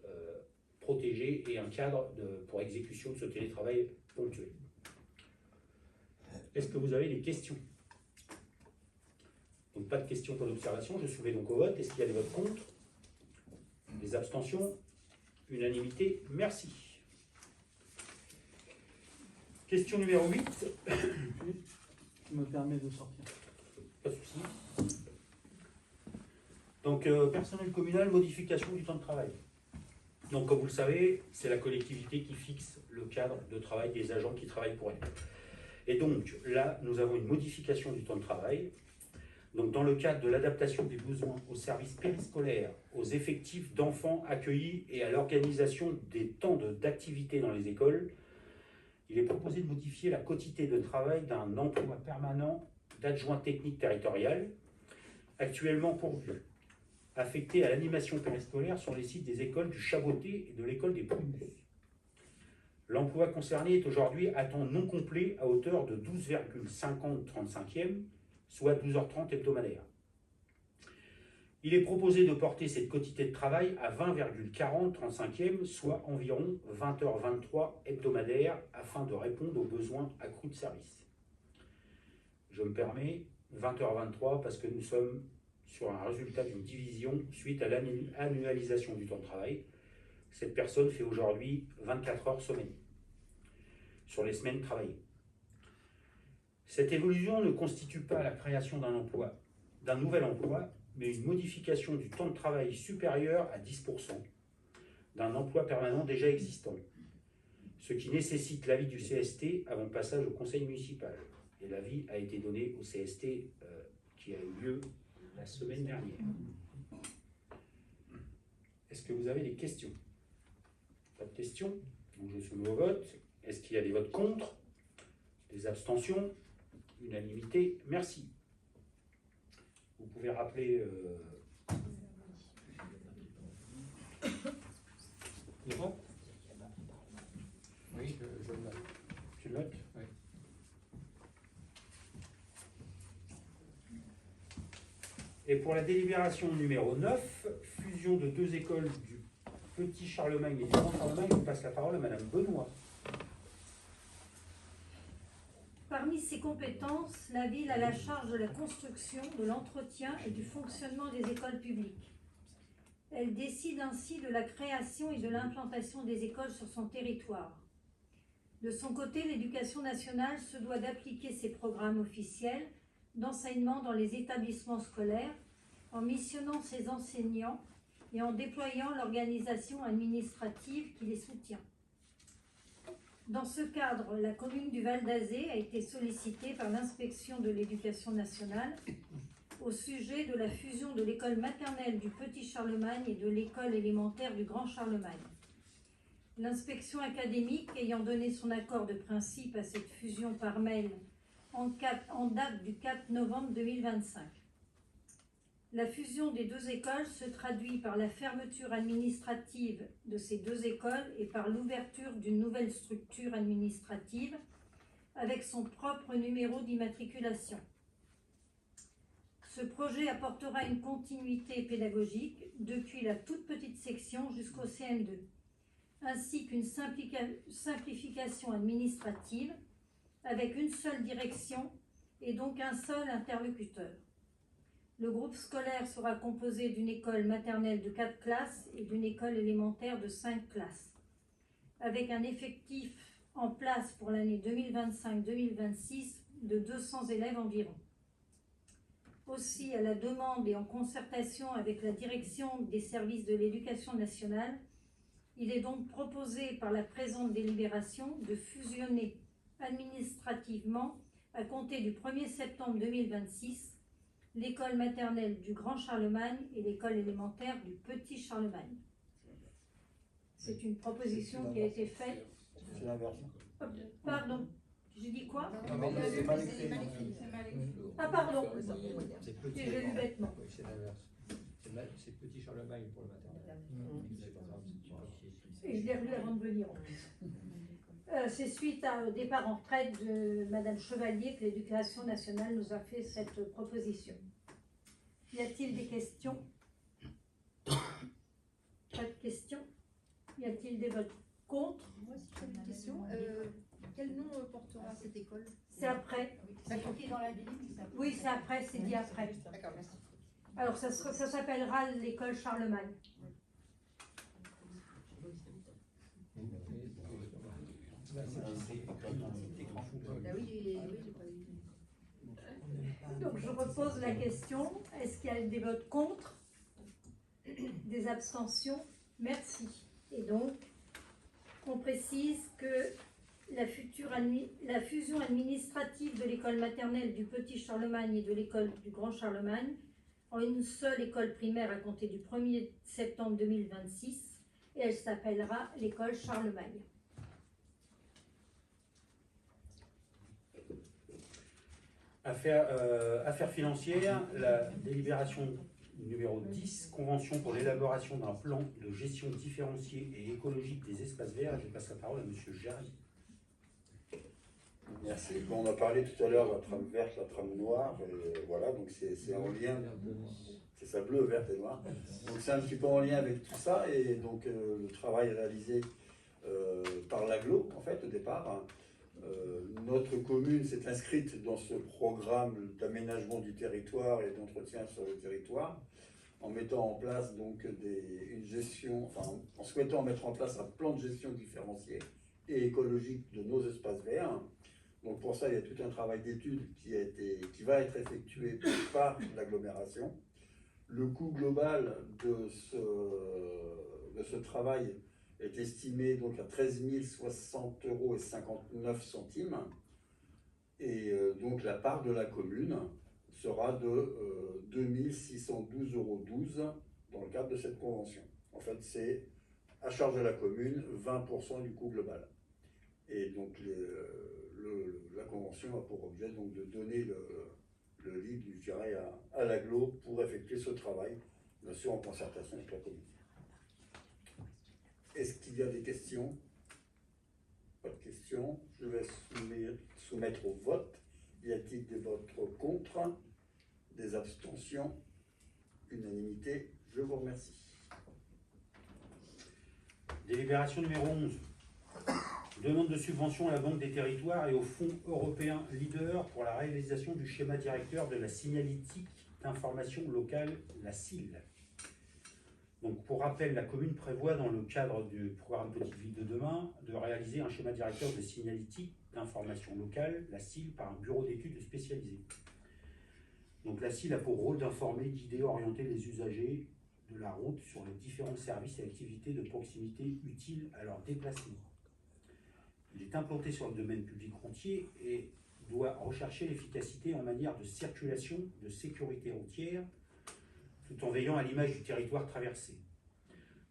protégé et un cadre pour exécution de ce télétravail ponctuel. Est-ce que vous avez des questions ? Donc pas de questions, pas d'observation. Je soumets donc au vote. Est-ce qu'il y a des votes contre? Des abstentions? Unanimité? Merci. Question numéro 8. Je me permets de sortir. Pas de souci. Donc personnel communal, modification du temps de travail. Donc comme vous le savez, c'est la collectivité qui fixe le cadre de travail des agents qui travaillent pour elle. Et donc là, nous avons une modification du temps de travail. Donc, dans le cadre de l'adaptation des besoins aux services périscolaires, aux effectifs d'enfants accueillis et à l'organisation des temps d'activité dans les écoles, il est proposé de modifier la quotité de travail d'un emploi permanent d'adjoint technique territorial, actuellement pourvu, affecté à l'animation périscolaire sur les sites des écoles du Chaboté et de l'école des Prumus. L'emploi concerné est aujourd'hui à temps non complet à hauteur de 12,50 35e, soit 12h30 hebdomadaires. Il est proposé de porter cette quotité de travail à 20,40/35e, soit environ 20h23 hebdomadaires, afin de répondre aux besoins accrus de service. Je me permets 20h23 parce que nous sommes sur un résultat d'une division suite à l'annualisation du temps de travail. Cette personne fait aujourd'hui 24 heures semaine sur les semaines travaillées. Cette évolution ne constitue pas la création d'un nouvel emploi, mais une modification du temps de travail supérieur à 10% d'un emploi permanent déjà existant, ce qui nécessite l'avis du CST avant passage au conseil municipal. Et l'avis a été donné au CST qui a eu lieu la semaine dernière. Est-ce que vous avez des questions? Pas de questions? Donc je soumets au vote. Est-ce qu'il y a des votes contre? Des abstentions? Unanimité? Merci. Vous pouvez rappeler... C'est bon? Oui, je le note. Tu le notes? Oui. Et pour la délibération numéro 9, fusion de deux écoles du Petit Charlemagne et du Grand Charlemagne, je passe la parole à Madame Benoît. Parmi ses compétences, la ville a la charge de la construction, de l'entretien et du fonctionnement des écoles publiques. Elle décide ainsi de la création et de l'implantation des écoles sur son territoire. De son côté, l'Éducation nationale se doit d'appliquer ses programmes officiels d'enseignement dans les établissements scolaires en missionnant ses enseignants et en déployant l'organisation administrative qui les soutient. Dans ce cadre, la commune du Val d'Azé a été sollicitée par l'inspection de l'Éducation nationale au sujet de la fusion de l'école maternelle du Petit Charlemagne et de l'école élémentaire du Grand Charlemagne. L'inspection académique ayant donné son accord de principe à cette fusion par mail en date du 4 novembre 2025. La fusion des deux écoles se traduit par la fermeture administrative de ces deux écoles et par l'ouverture d'une nouvelle structure administrative avec son propre numéro d'immatriculation. Ce projet apportera une continuité pédagogique depuis la toute petite section jusqu'au CM2, ainsi qu'une simplification administrative avec une seule direction et donc un seul interlocuteur. Le groupe scolaire sera composé d'une école maternelle de 4 classes et d'une école élémentaire de 5 classes, avec un effectif en place pour l'année 2025-2026 de 200 élèves environ. Aussi, à la demande et en concertation avec la direction des services de l'éducation nationale, il est donc proposé par la présente délibération de fusionner administrativement, à compter du 1er septembre 2026, l'école maternelle du Grand Charlemagne et l'école élémentaire du Petit Charlemagne. C'est une proposition qui a été faite. C'est l'inverse. Pardon, j'ai dit quoi? Non, mais c'est mal écrit. Ah pardon, C'est petit. j'ai lu bêtement. Oui, c'est l'inverse. C'est Petit Charlemagne pour le maternel. Et je l'ai relu avant de venir en plus. C'est suite au départ en retraite de Madame Chevalier que l'Éducation nationale nous a fait cette proposition. Y a-t-il des questions? Pas de questions? Y a-t-il des votes contre? Moi, si j'ai une question, quel nom portera cette école? C'est après. C'est écrit dans la ville? Oui, c'est après, c'est dit après. D'accord, merci. Alors, ça s'appellera l'école Charlemagne. Ah oui, j'ai pas vu. Donc, je repose la question. Est-ce qu'il y a des votes contre? Des abstentions? Merci. Et donc, on précise que la fusion administrative de l'école maternelle du Petit Charlemagne et de l'école du Grand Charlemagne en une seule école primaire à compter du 1er septembre 2026 et elle s'appellera l'école Charlemagne. Affaires financières, la délibération numéro 10, convention pour l'élaboration d'un plan de gestion différenciée et écologique des espaces verts. Je passe la parole à M. Jarry. Merci. Bon, on a parlé tout à l'heure de la trame verte, la trame noire, et voilà, donc c'est en lien. C'est ça bleu, vert et noir. Donc c'est un petit peu en lien avec tout ça, et donc le travail réalisé par l'aglo, en fait, au départ. Notre commune s'est inscrite dans ce programme d'aménagement du territoire et d'entretien sur le territoire, en mettant en place donc une gestion, enfin en souhaitant mettre en place un plan de gestion différencié et écologique de nos espaces verts. Donc pour ça, il y a tout un travail d'étude qui va être effectué par l'agglomération. Le coût global de ce travail est estimé donc à 13 060,59 €. Et donc la part de la commune sera de 2 612,12 € dans le cadre de cette convention. En fait, c'est à charge de la commune 20% du coût global. Et donc la convention a pour objet donc de donner le lead, je dirais, à l'agglo pour effectuer ce travail, bien sûr en concertation avec la commune. Est-ce qu'il y a des questions? Pas de questions. Je vais soumettre au vote. Y a-t-il des votes contre? Des abstentions? Unanimité. Je vous remercie. Délibération numéro 11. Demande de subvention à la Banque des Territoires et au Fonds européen Leader pour la réalisation du schéma directeur de la signalétique d'information locale, la SIL. Donc, pour rappel, la commune prévoit, dans le cadre du programme Petite Ville de demain, de réaliser un schéma directeur de signalétique d'information locale, la SIL, par un bureau d'études spécialisé. Donc, la SIL a pour rôle d'informer, guider, orienter les usagers de la route sur les différents services et activités de proximité utiles à leur déplacement. Il est implanté sur le domaine public routier et doit rechercher l'efficacité en matière de circulation, de sécurité routière, tout en veillant à l'image du territoire traversé.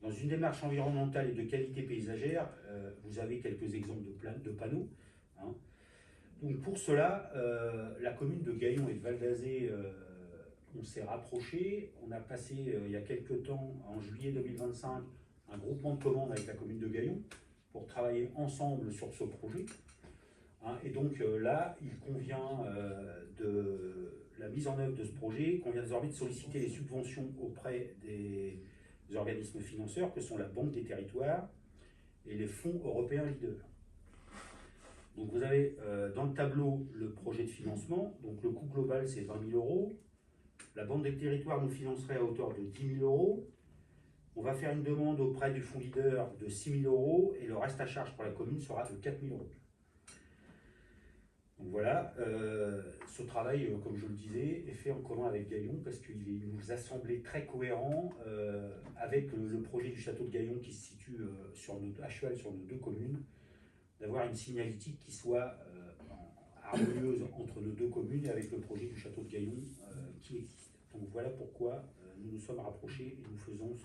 Dans une démarche environnementale et de qualité paysagère, vous avez quelques exemples de panneaux. Hein. Donc pour cela, la commune de Gaillon et de Val-d'Azé, on s'est rapprochés. On a passé, il y a quelques temps, en juillet 2025, un groupement de commandes avec la commune de Gaillon pour travailler ensemble sur ce projet. Hein. Et donc là, il convient de la mise en œuvre de ce projet, qu'on vient désormais de solliciter les subventions auprès des organismes financeurs que sont la Banque des Territoires et les fonds européens Leader. Donc vous avez dans le tableau le projet de financement. Donc le coût global c'est 20 000 €. La Banque des Territoires nous financerait à hauteur de 10 000 €. On va faire une demande auprès du fonds Leader de 6 000 € et le reste à charge pour la commune sera de 4 000 €. Donc voilà, ce travail, comme je le disais, est fait en commun avec Gaillon parce qu'il nous a semblé très cohérent avec le projet du château de Gaillon qui se situe à cheval sur nos deux communes, d'avoir une signalétique qui soit harmonieuse entre nos deux communes et avec le projet du château de Gaillon qui existe. Donc voilà pourquoi nous nous sommes rapprochés et nous faisons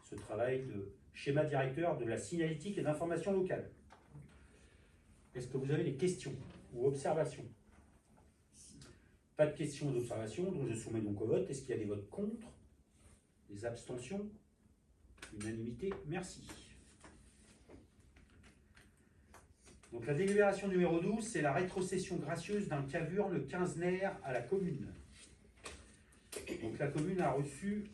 ce travail de schéma directeur de la signalétique et d'information locale. Est-ce que vous avez des questions ou observations? Pas de questions ou d'observations, donc je soumets donc au vote. Est-ce qu'il y a des votes contre? Des abstentions? Unanimité? Merci. Donc la délibération numéro 12, c'est la rétrocession gracieuse d'un cavurne quinzenaire à la commune. Donc la commune a reçu,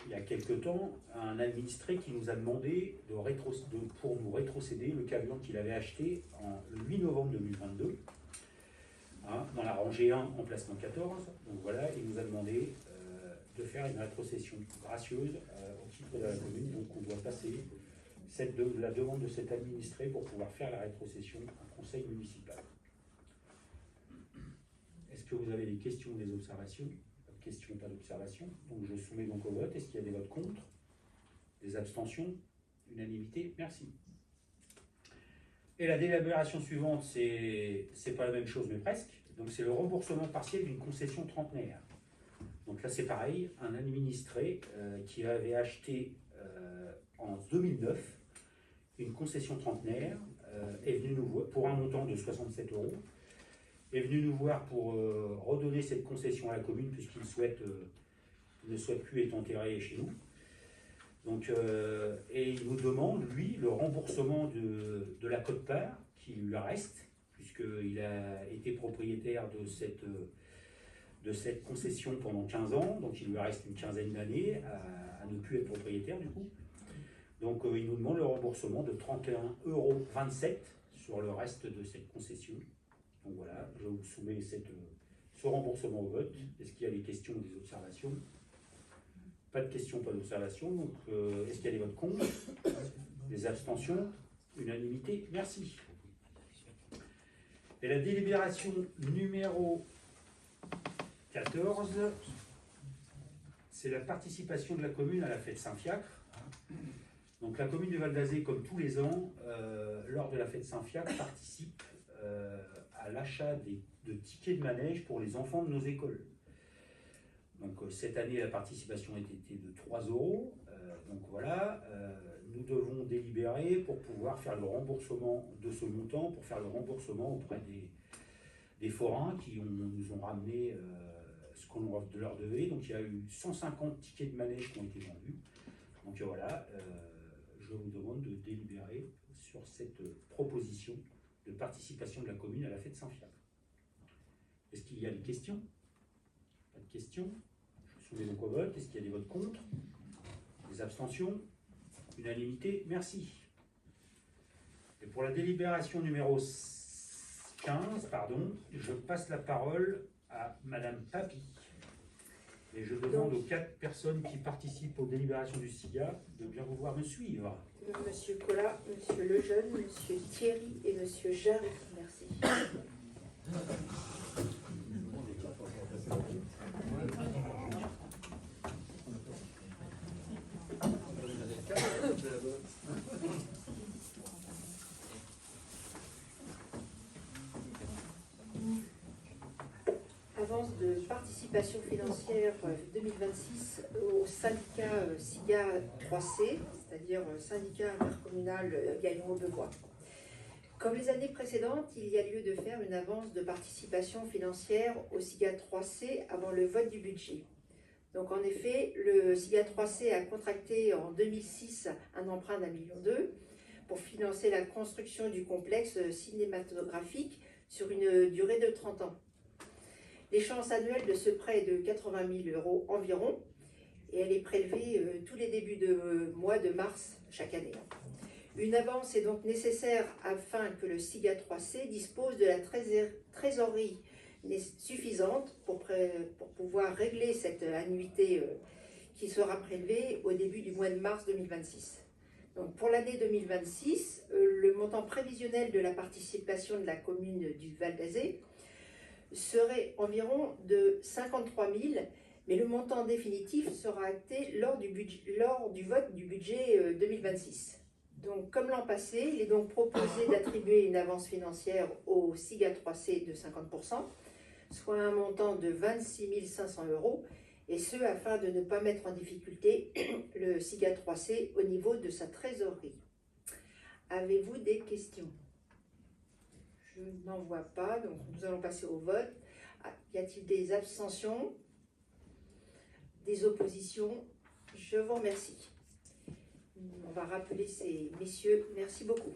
il y a quelque temps, un administré qui nous a demandé pour nous rétrocéder le cavurne qu'il avait acheté le 8 novembre 2022, hein, dans la rangée 1, emplacement 14. Donc voilà, il nous a demandé de faire une rétrocession gracieuse au titre de la commune. Donc on doit passer la demande de cet administré pour pouvoir faire la rétrocession au conseil municipal. Est-ce que vous avez des questions ou des observations? Pas de questions, pas d'observations. Donc je soumets donc au vote. Est-ce qu'il y a des votes contre? Des abstentions? Unanimité? Merci. Et la délibération suivante, c'est pas la même chose, mais presque. Donc c'est le remboursement partiel d'une concession trentenaire. Donc là c'est pareil, un administré qui avait acheté en 2009 une concession trentenaire est venu nous voir pour un montant de 67 €. Est venu nous voir pour redonner cette concession à la commune puisqu'il ne souhaite plus être enterré chez nous. Donc, et il nous demande, lui, le remboursement de la quote-part qui lui reste, puisqu'il a été propriétaire de cette concession pendant 15 ans, donc il lui reste une quinzaine d'années à ne plus être propriétaire du coup. Donc il nous demande le remboursement de 31,27 € sur le reste de cette concession. Donc voilà, je vous soumets ce remboursement au vote. Est-ce qu'il y a des questions ou des observations? Pas de questions, pas d'observations. Donc est-ce qu'il y a des votes contre? Des abstentions? Unanimité? Merci. Et la délibération numéro 14, c'est la participation de la commune à la fête Saint-Fiacre. Donc la commune de Val d'Azé, comme tous les ans, lors de la fête Saint-Fiacre, participe à l'achat de tickets de manège pour les enfants de nos écoles. Donc cette année, la participation était de 3 €. Donc voilà, nous devons délibérer pour pouvoir faire le remboursement de ce montant, pour faire le remboursement auprès des forains qui nous ont ramené ce qu'on leur devait. Donc il y a eu 150 tickets de manège qui ont été vendus. Donc voilà, je vous demande de délibérer sur cette proposition de participation de la commune à la fête Saint-Fiacre. Est-ce qu'il y a des questions? Pas de questions? Je soumets donc au vote. Est-ce qu'il y a des votes contre? Des abstentions? Unanimité? Merci. Et pour la délibération numéro 15, je passe la parole à Madame Papy. Et je demande aux 4 personnes qui participent aux délibérations du SIGA de bien vouloir me suivre. Monsieur Collat, Monsieur Lejeune, Monsieur Thierry et Monsieur Jarry. Merci. Avance de participation financière 2026 au syndicat SIGA 3C, c'est-à-dire syndicat intercommunal Gaillon-Aubevoie. Comme les années précédentes, il y a lieu de faire une avance de participation financière au SIGA 3C avant le vote du budget. Donc en effet, le SIGA 3C a contracté en 2006 un emprunt d'1,2 million pour financer la construction du complexe cinématographique sur une durée de 30 ans. L'échéance annuelle de ce prêt est de 80 000 € environ et elle est prélevée tous les débuts de mois de mars chaque année. Une avance est donc nécessaire afin que le SIGA 3C dispose de la trésorerie suffisante pour pouvoir régler cette annuité qui sera prélevée au début du mois de mars 2026. Donc pour l'année 2026, le montant prévisionnel de la participation de la commune du Val d'Azé serait environ de 53 000, mais le montant définitif sera acté lors du vote du budget 2026. Donc, comme l'an passé, il est donc proposé d'attribuer une avance financière au SIGA 3C de 50%, soit un montant de 26 500 €, et ce afin de ne pas mettre en difficulté le SIGA 3C au niveau de sa trésorerie. Avez-vous des questions? Je n'en vois pas, donc nous allons passer au vote. Y a-t-il des abstentions? Des oppositions? Je vous remercie. On va rappeler ces messieurs. Merci beaucoup.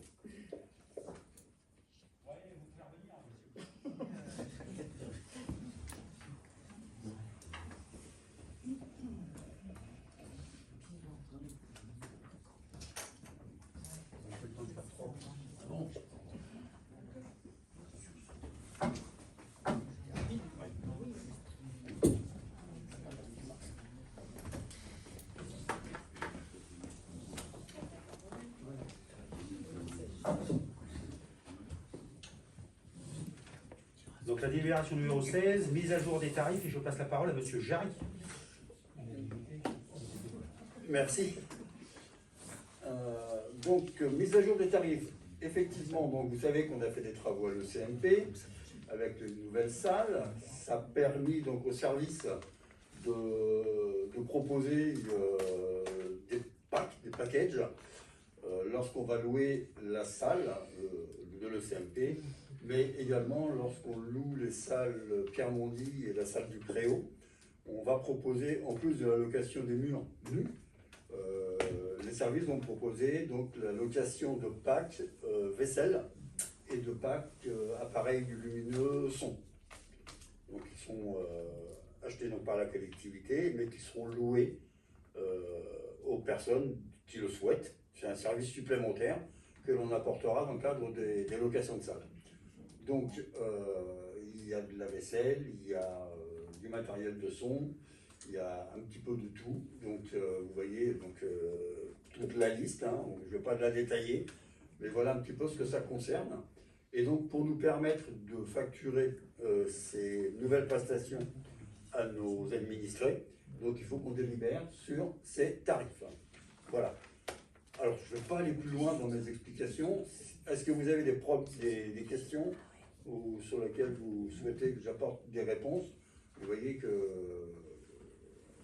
Donc la délibération numéro 16, mise à jour des tarifs, et je passe la parole à Monsieur Jarry. Merci. Donc, mise à jour des tarifs. Effectivement, donc, vous savez qu'on a fait des travaux à l'ECMP avec une nouvelle salle. Ça a permis donc au service de proposer des packs, des packages lorsqu'on va louer la salle de l'ECMP, mais également lorsqu'on loue les salles Pierre Mondy et la salle du Préau. On va proposer, en plus de la location des murs nus, les services vont proposer donc la location de packs vaisselle et de packs appareils lumineux son. Donc ils sont achetés donc par la collectivité, mais qui seront loués aux personnes qui le souhaitent. C'est un service supplémentaire que l'on apportera dans le cadre des locations de salles. Donc, il y a de la vaisselle, il y a du matériel de son, il y a un petit peu de tout. Donc, vous voyez donc, toute la liste, hein. Je ne vais pas la détailler, mais voilà un petit peu ce que ça concerne. Et donc, pour nous permettre de facturer ces nouvelles prestations à nos administrés, donc il faut qu'on délibère sur ces tarifs. Voilà. Alors, je ne vais pas aller plus loin dans mes explications. Est-ce que vous avez des questions ou sur lesquelles vous souhaitez que j'apporte des réponses? Vous voyez que,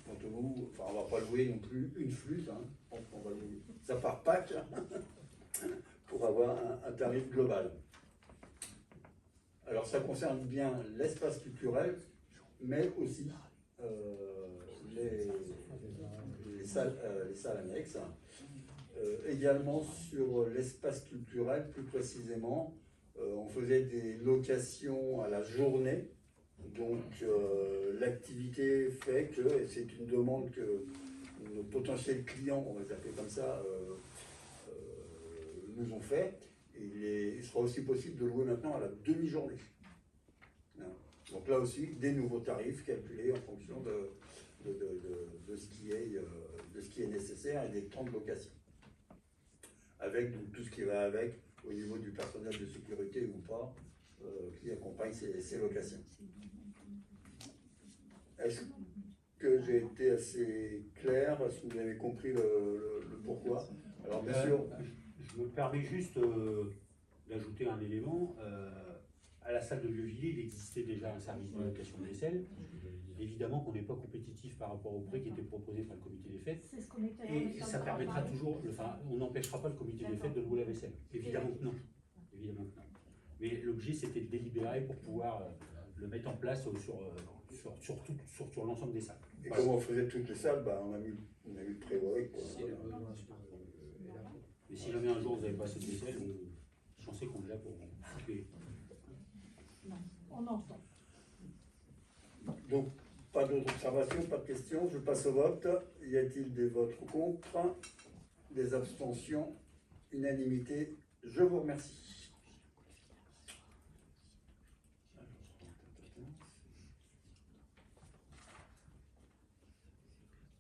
quant à nous, enfin, on ne va pas louer non plus une flûte. Hein. On va louer ça par pack pour avoir un tarif global. Alors, ça concerne bien l'espace culturel, mais aussi les salles annexes. Également sur l'espace culturel, plus précisément, on faisait des locations à la journée. Donc l'activité fait que, et c'est une demande que nos potentiels clients, on va les appeler comme ça, nous ont fait, il sera aussi possible de louer maintenant à la demi-journée. Donc là aussi, des nouveaux tarifs calculés en fonction de ce qui est nécessaire et des temps de location. Avec donc, tout ce qui va avec au niveau du personnel de sécurité ou pas, qui accompagne ces locations. Est-ce que j'ai été assez clair? Est-ce que vous avez compris le pourquoi? Alors bien sûr. Je me permets juste d'ajouter un élément. À la salle de Vieux-Villiers, il existait déjà un service de location de vaisselle. Évidemment qu'on n'est pas compétitif par rapport au prix qui était proposé par le comité des fêtes. C'est ce qu'on était Et ça permettra toujours, enfin, on n'empêchera pas le comité des fêtes de louer la vaisselle. Évidemment que non. Évidemment que non. Mais l'objet, c'était de délibérer pour pouvoir le mettre en place sur l'ensemble des salles. Et comme on faisait toutes les salles, bah, on a mis le prévoyé. Mais si jamais un jour vous n'avez pas assez de vaisselle, je sais qu'on est là pour couper. On entend. Donc, pas d'autres observations, pas de questions. Je passe au vote. Y a-t-il des votes contre? Des abstentions? Unanimité? Je vous remercie.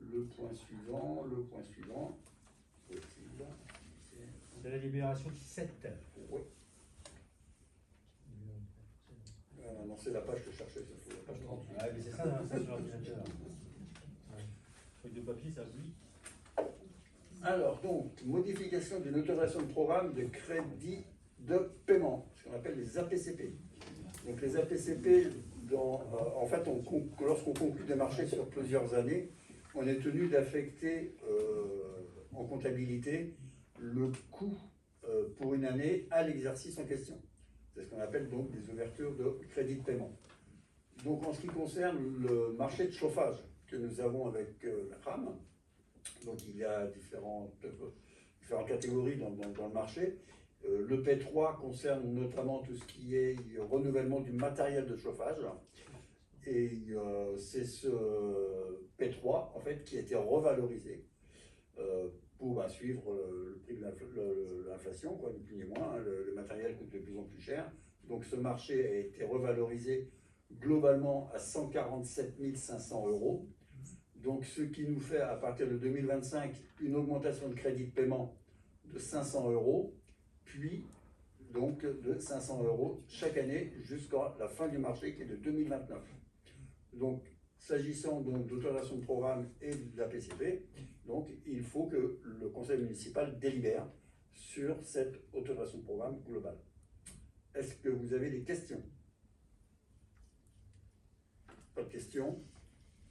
Le point suivant. C'est la libération 7. Oui. Non, c'est la page que je cherchais, c'est la page 30. Ah, mais c'est ça, hein, c'est sur l'ordinateur. Feuille de papier, ça oui. Alors, donc, modification d'une autorisation de programme de crédit de paiement, ce qu'on appelle les APCP. Donc, les APCP, en fait, lorsqu'on conclut des marchés sur plusieurs années, on est tenu d'affecter en comptabilité le coût pour une année à l'exercice en question. C'est ce qu'on appelle donc des ouvertures de crédit de paiement. Donc en ce qui concerne le marché de chauffage que nous avons avec la RAM, donc il y a différentes catégories dans le marché. Le P3 concerne notamment tout ce qui est renouvellement du matériel de chauffage. Et c'est ce P3 en fait qui a été revalorisé pour suivre le prix de l'inflation, ni plus ni moins. Le matériel coûte de plus en plus cher. Donc ce marché a été revalorisé globalement à 147 500 €. Donc ce qui nous fait à partir de 2025 une augmentation de crédit de paiement de 500 €, puis donc de 500 € chaque année jusqu'à la fin du marché qui est de 2029. Donc s'agissant d'autorisation de programme et de la PCP, donc il faut que le conseil municipal délibère sur cette autorisation de programme globale. Est-ce que vous avez des questions? Pas de questions.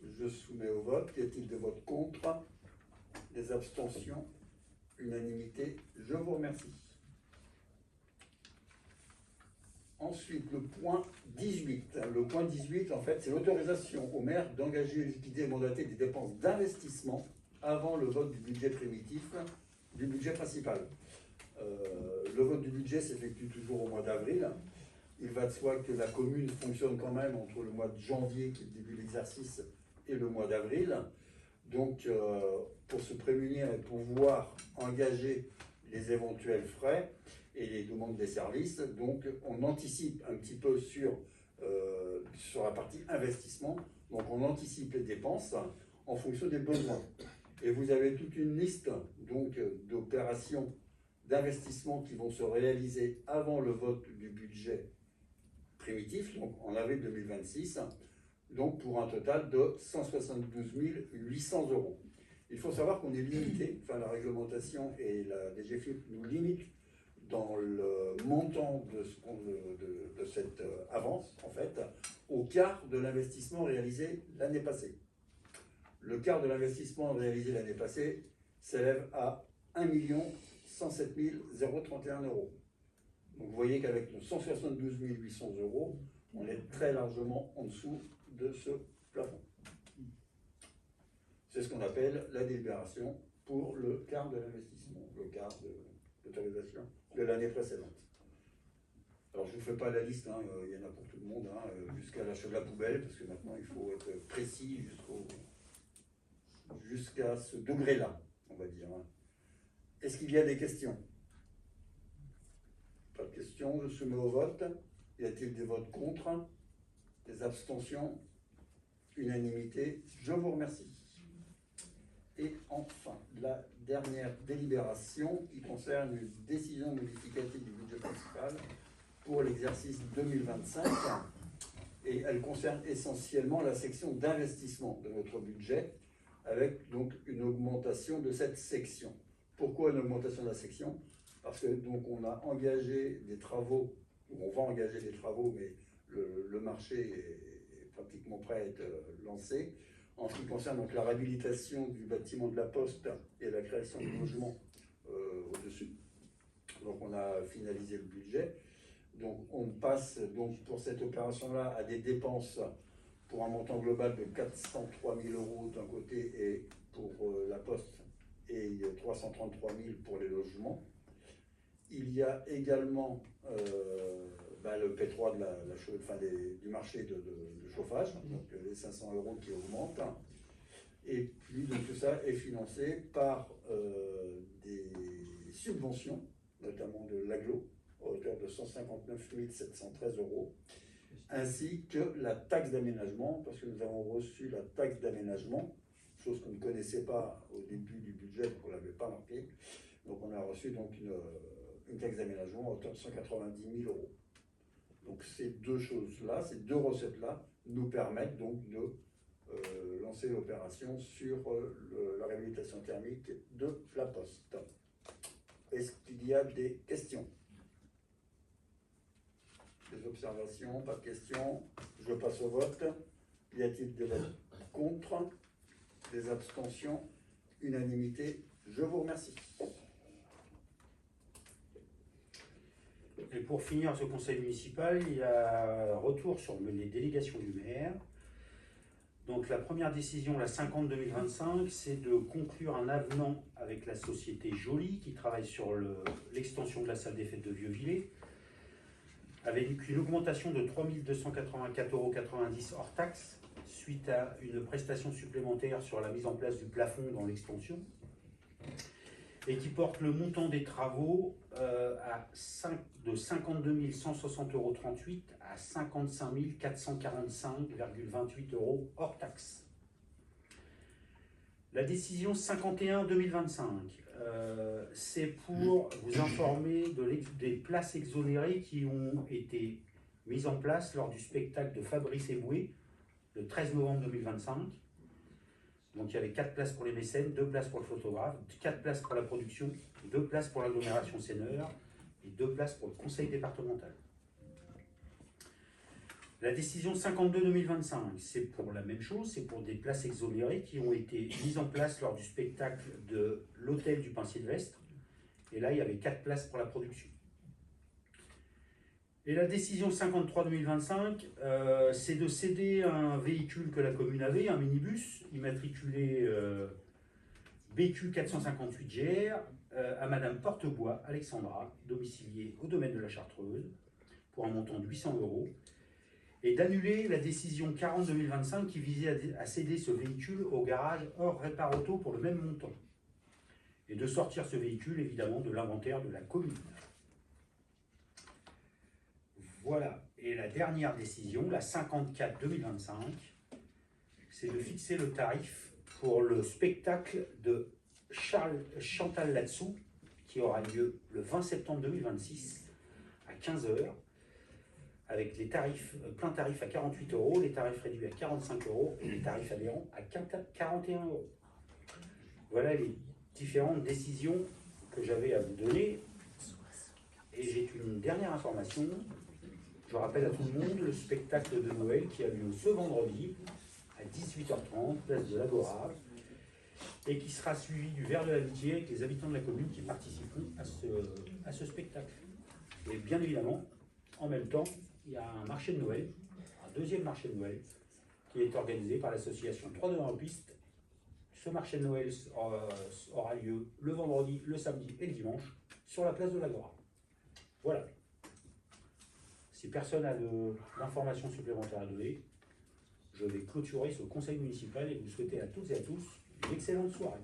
Je soumets au vote. Y a-t-il des votes contre? Des abstentions? Unanimité? Je vous remercie. Ensuite, le point 18. Le point 18, en fait, c'est l'autorisation au maire d'engager, liquider et mandater des dépenses d'investissement avant le vote du budget primitif, du budget principal. Le vote du budget s'effectue toujours au mois d'avril. Il va de soi que la commune fonctionne quand même entre le mois de janvier, qui est le début de l'exercice, et le mois d'avril. Donc, pour se prémunir et pouvoir engager les éventuels frais et les demandes des services, donc on anticipe un petit peu sur la partie investissement. Donc, on anticipe les dépenses en fonction des besoins. Et vous avez toute une liste donc d'opérations d'investissement qui vont se réaliser avant le vote du budget primitif, donc en avril 2026, donc pour un total de 172 800 €. Il faut savoir qu'on est limité, enfin la réglementation et la DGFiP nous limitent dans le montant de cette avance, en fait, au quart de l'investissement réalisé l'année passée. Le quart de l'investissement réalisé l'année passée s'élève à 1 107 031 €. Donc vous voyez qu'avec nos 172 800 €, on est très largement en dessous de ce plafond. C'est ce qu'on appelle la délibération pour le quart de l'investissement, le quart de l'autorisation de l'année précédente. Alors je ne vous fais pas la liste, hein, il y en a pour tout le monde, hein, jusqu'à l'achat de la poubelle, parce que maintenant il faut être précis jusqu'à ce degré-là, on va dire. Hein. Est-ce qu'il y a des questions? Pas de questions, je soumets au vote. Y a-t-il des votes contre? Des abstentions? Unanimité? Je vous remercie. Et enfin, la dernière délibération qui concerne une décision modificative du budget principal pour l'exercice 2025. Et elle concerne essentiellement la section d'investissement de notre budget, avec donc une augmentation de cette section. Pourquoi une augmentation de la section? Parce que donc on a engagé des travaux, ou on va engager des travaux, mais le marché est pratiquement prêt à être lancé. En ce qui concerne donc la réhabilitation du bâtiment de la Poste et la création de logements au-dessus. Donc on a finalisé le budget. Donc on passe donc pour cette opération-là à des dépenses pour un montant global de 403 000 € d'un côté et pour la Poste et 333 000 pour les logements. Il y a également le P3 du marché de chauffage, donc les 500 € qui augmentent. Et puis donc, tout ça est financé par des subventions, notamment de l'aglo, à hauteur de 159 713 €, ainsi que la taxe d'aménagement, parce que nous avons reçu la taxe d'aménagement, chose qu'on ne connaissait pas au début du budget, donc on ne l'avait pas marqué. Donc on a reçu donc une taxe d'aménagement à hauteur de 190 000 €. Donc ces deux choses-là, ces deux recettes-là, nous permettent donc de lancer l'opération sur la réhabilitation thermique de la Poste. Est-ce qu'il y a des questions? Des observations? Pas de questions? Je passe au vote. Y a-t-il des votes contre? Des abstentions? Unanimité? Je vous remercie. Et pour finir ce conseil municipal, il y a retour sur les délégations du maire. Donc la première décision, la 50-2025, c'est de conclure un avenant avec la société Joly qui travaille sur l'extension de la salle des fêtes de Vieux-Villers, avec une augmentation de 3 284,90 € hors taxe, suite à une prestation supplémentaire sur la mise en place du plafond dans l'extension, et qui porte le montant des travaux de 52 160,38 € à 55 445,28 € hors taxe. La décision 51-2025, c'est pour vous informer des places exonérées qui ont été mises en place lors du spectacle de Fabrice Eboué le 13 novembre 2025. Donc il y avait 4 places pour les mécènes, 2 places pour le photographe, 4 places pour la production, 2 places pour l'agglomération Seineur et 2 places pour le conseil départemental. La décision 52-2025, c'est pour la même chose, c'est pour des places exonérées qui ont été mises en place lors du spectacle de l'hôtel du Pin-Sylvestre. Et là, il y avait 4 places pour la production. Et la décision 53-2025, c'est de céder un véhicule que la commune avait, un minibus, immatriculé BQ 458 GR, à Madame Portebois, Alexandra, domiciliée au domaine de la Chartreuse, pour un montant de 800 € et d'annuler la décision 40-2025 qui visait à céder ce véhicule au garage hors Répar Auto pour le même montant et de sortir ce véhicule évidemment de l'inventaire de la commune. Voilà, et la dernière décision, la 54-2025, c'est de fixer le tarif pour le spectacle de Chantal Latsou qui aura lieu le 20 septembre 2026 à 15 h avec les tarifs, plein tarif à 48 €, les tarifs réduits à 45 € et les tarifs adhérents à 41 €. Voilà les différentes décisions que j'avais à vous donner. Et j'ai une dernière information. Je rappelle à tout le monde le spectacle de Noël qui a lieu ce vendredi à 18h30, place de l'Agora, et qui sera suivi du verre de l'amitié avec les habitants de la commune qui participeront à ce spectacle. Et bien évidemment, en même temps, il y a un marché de Noël, un deuxième marché de Noël, qui est organisé par l'association 3 en piste. Ce marché de Noël aura lieu le vendredi, le samedi et le dimanche sur la place de l'Agora. Voilà. Si personne n'a d'informations supplémentaires à donner, je vais clôturer ce conseil municipal et vous souhaiter à toutes et à tous une excellente soirée.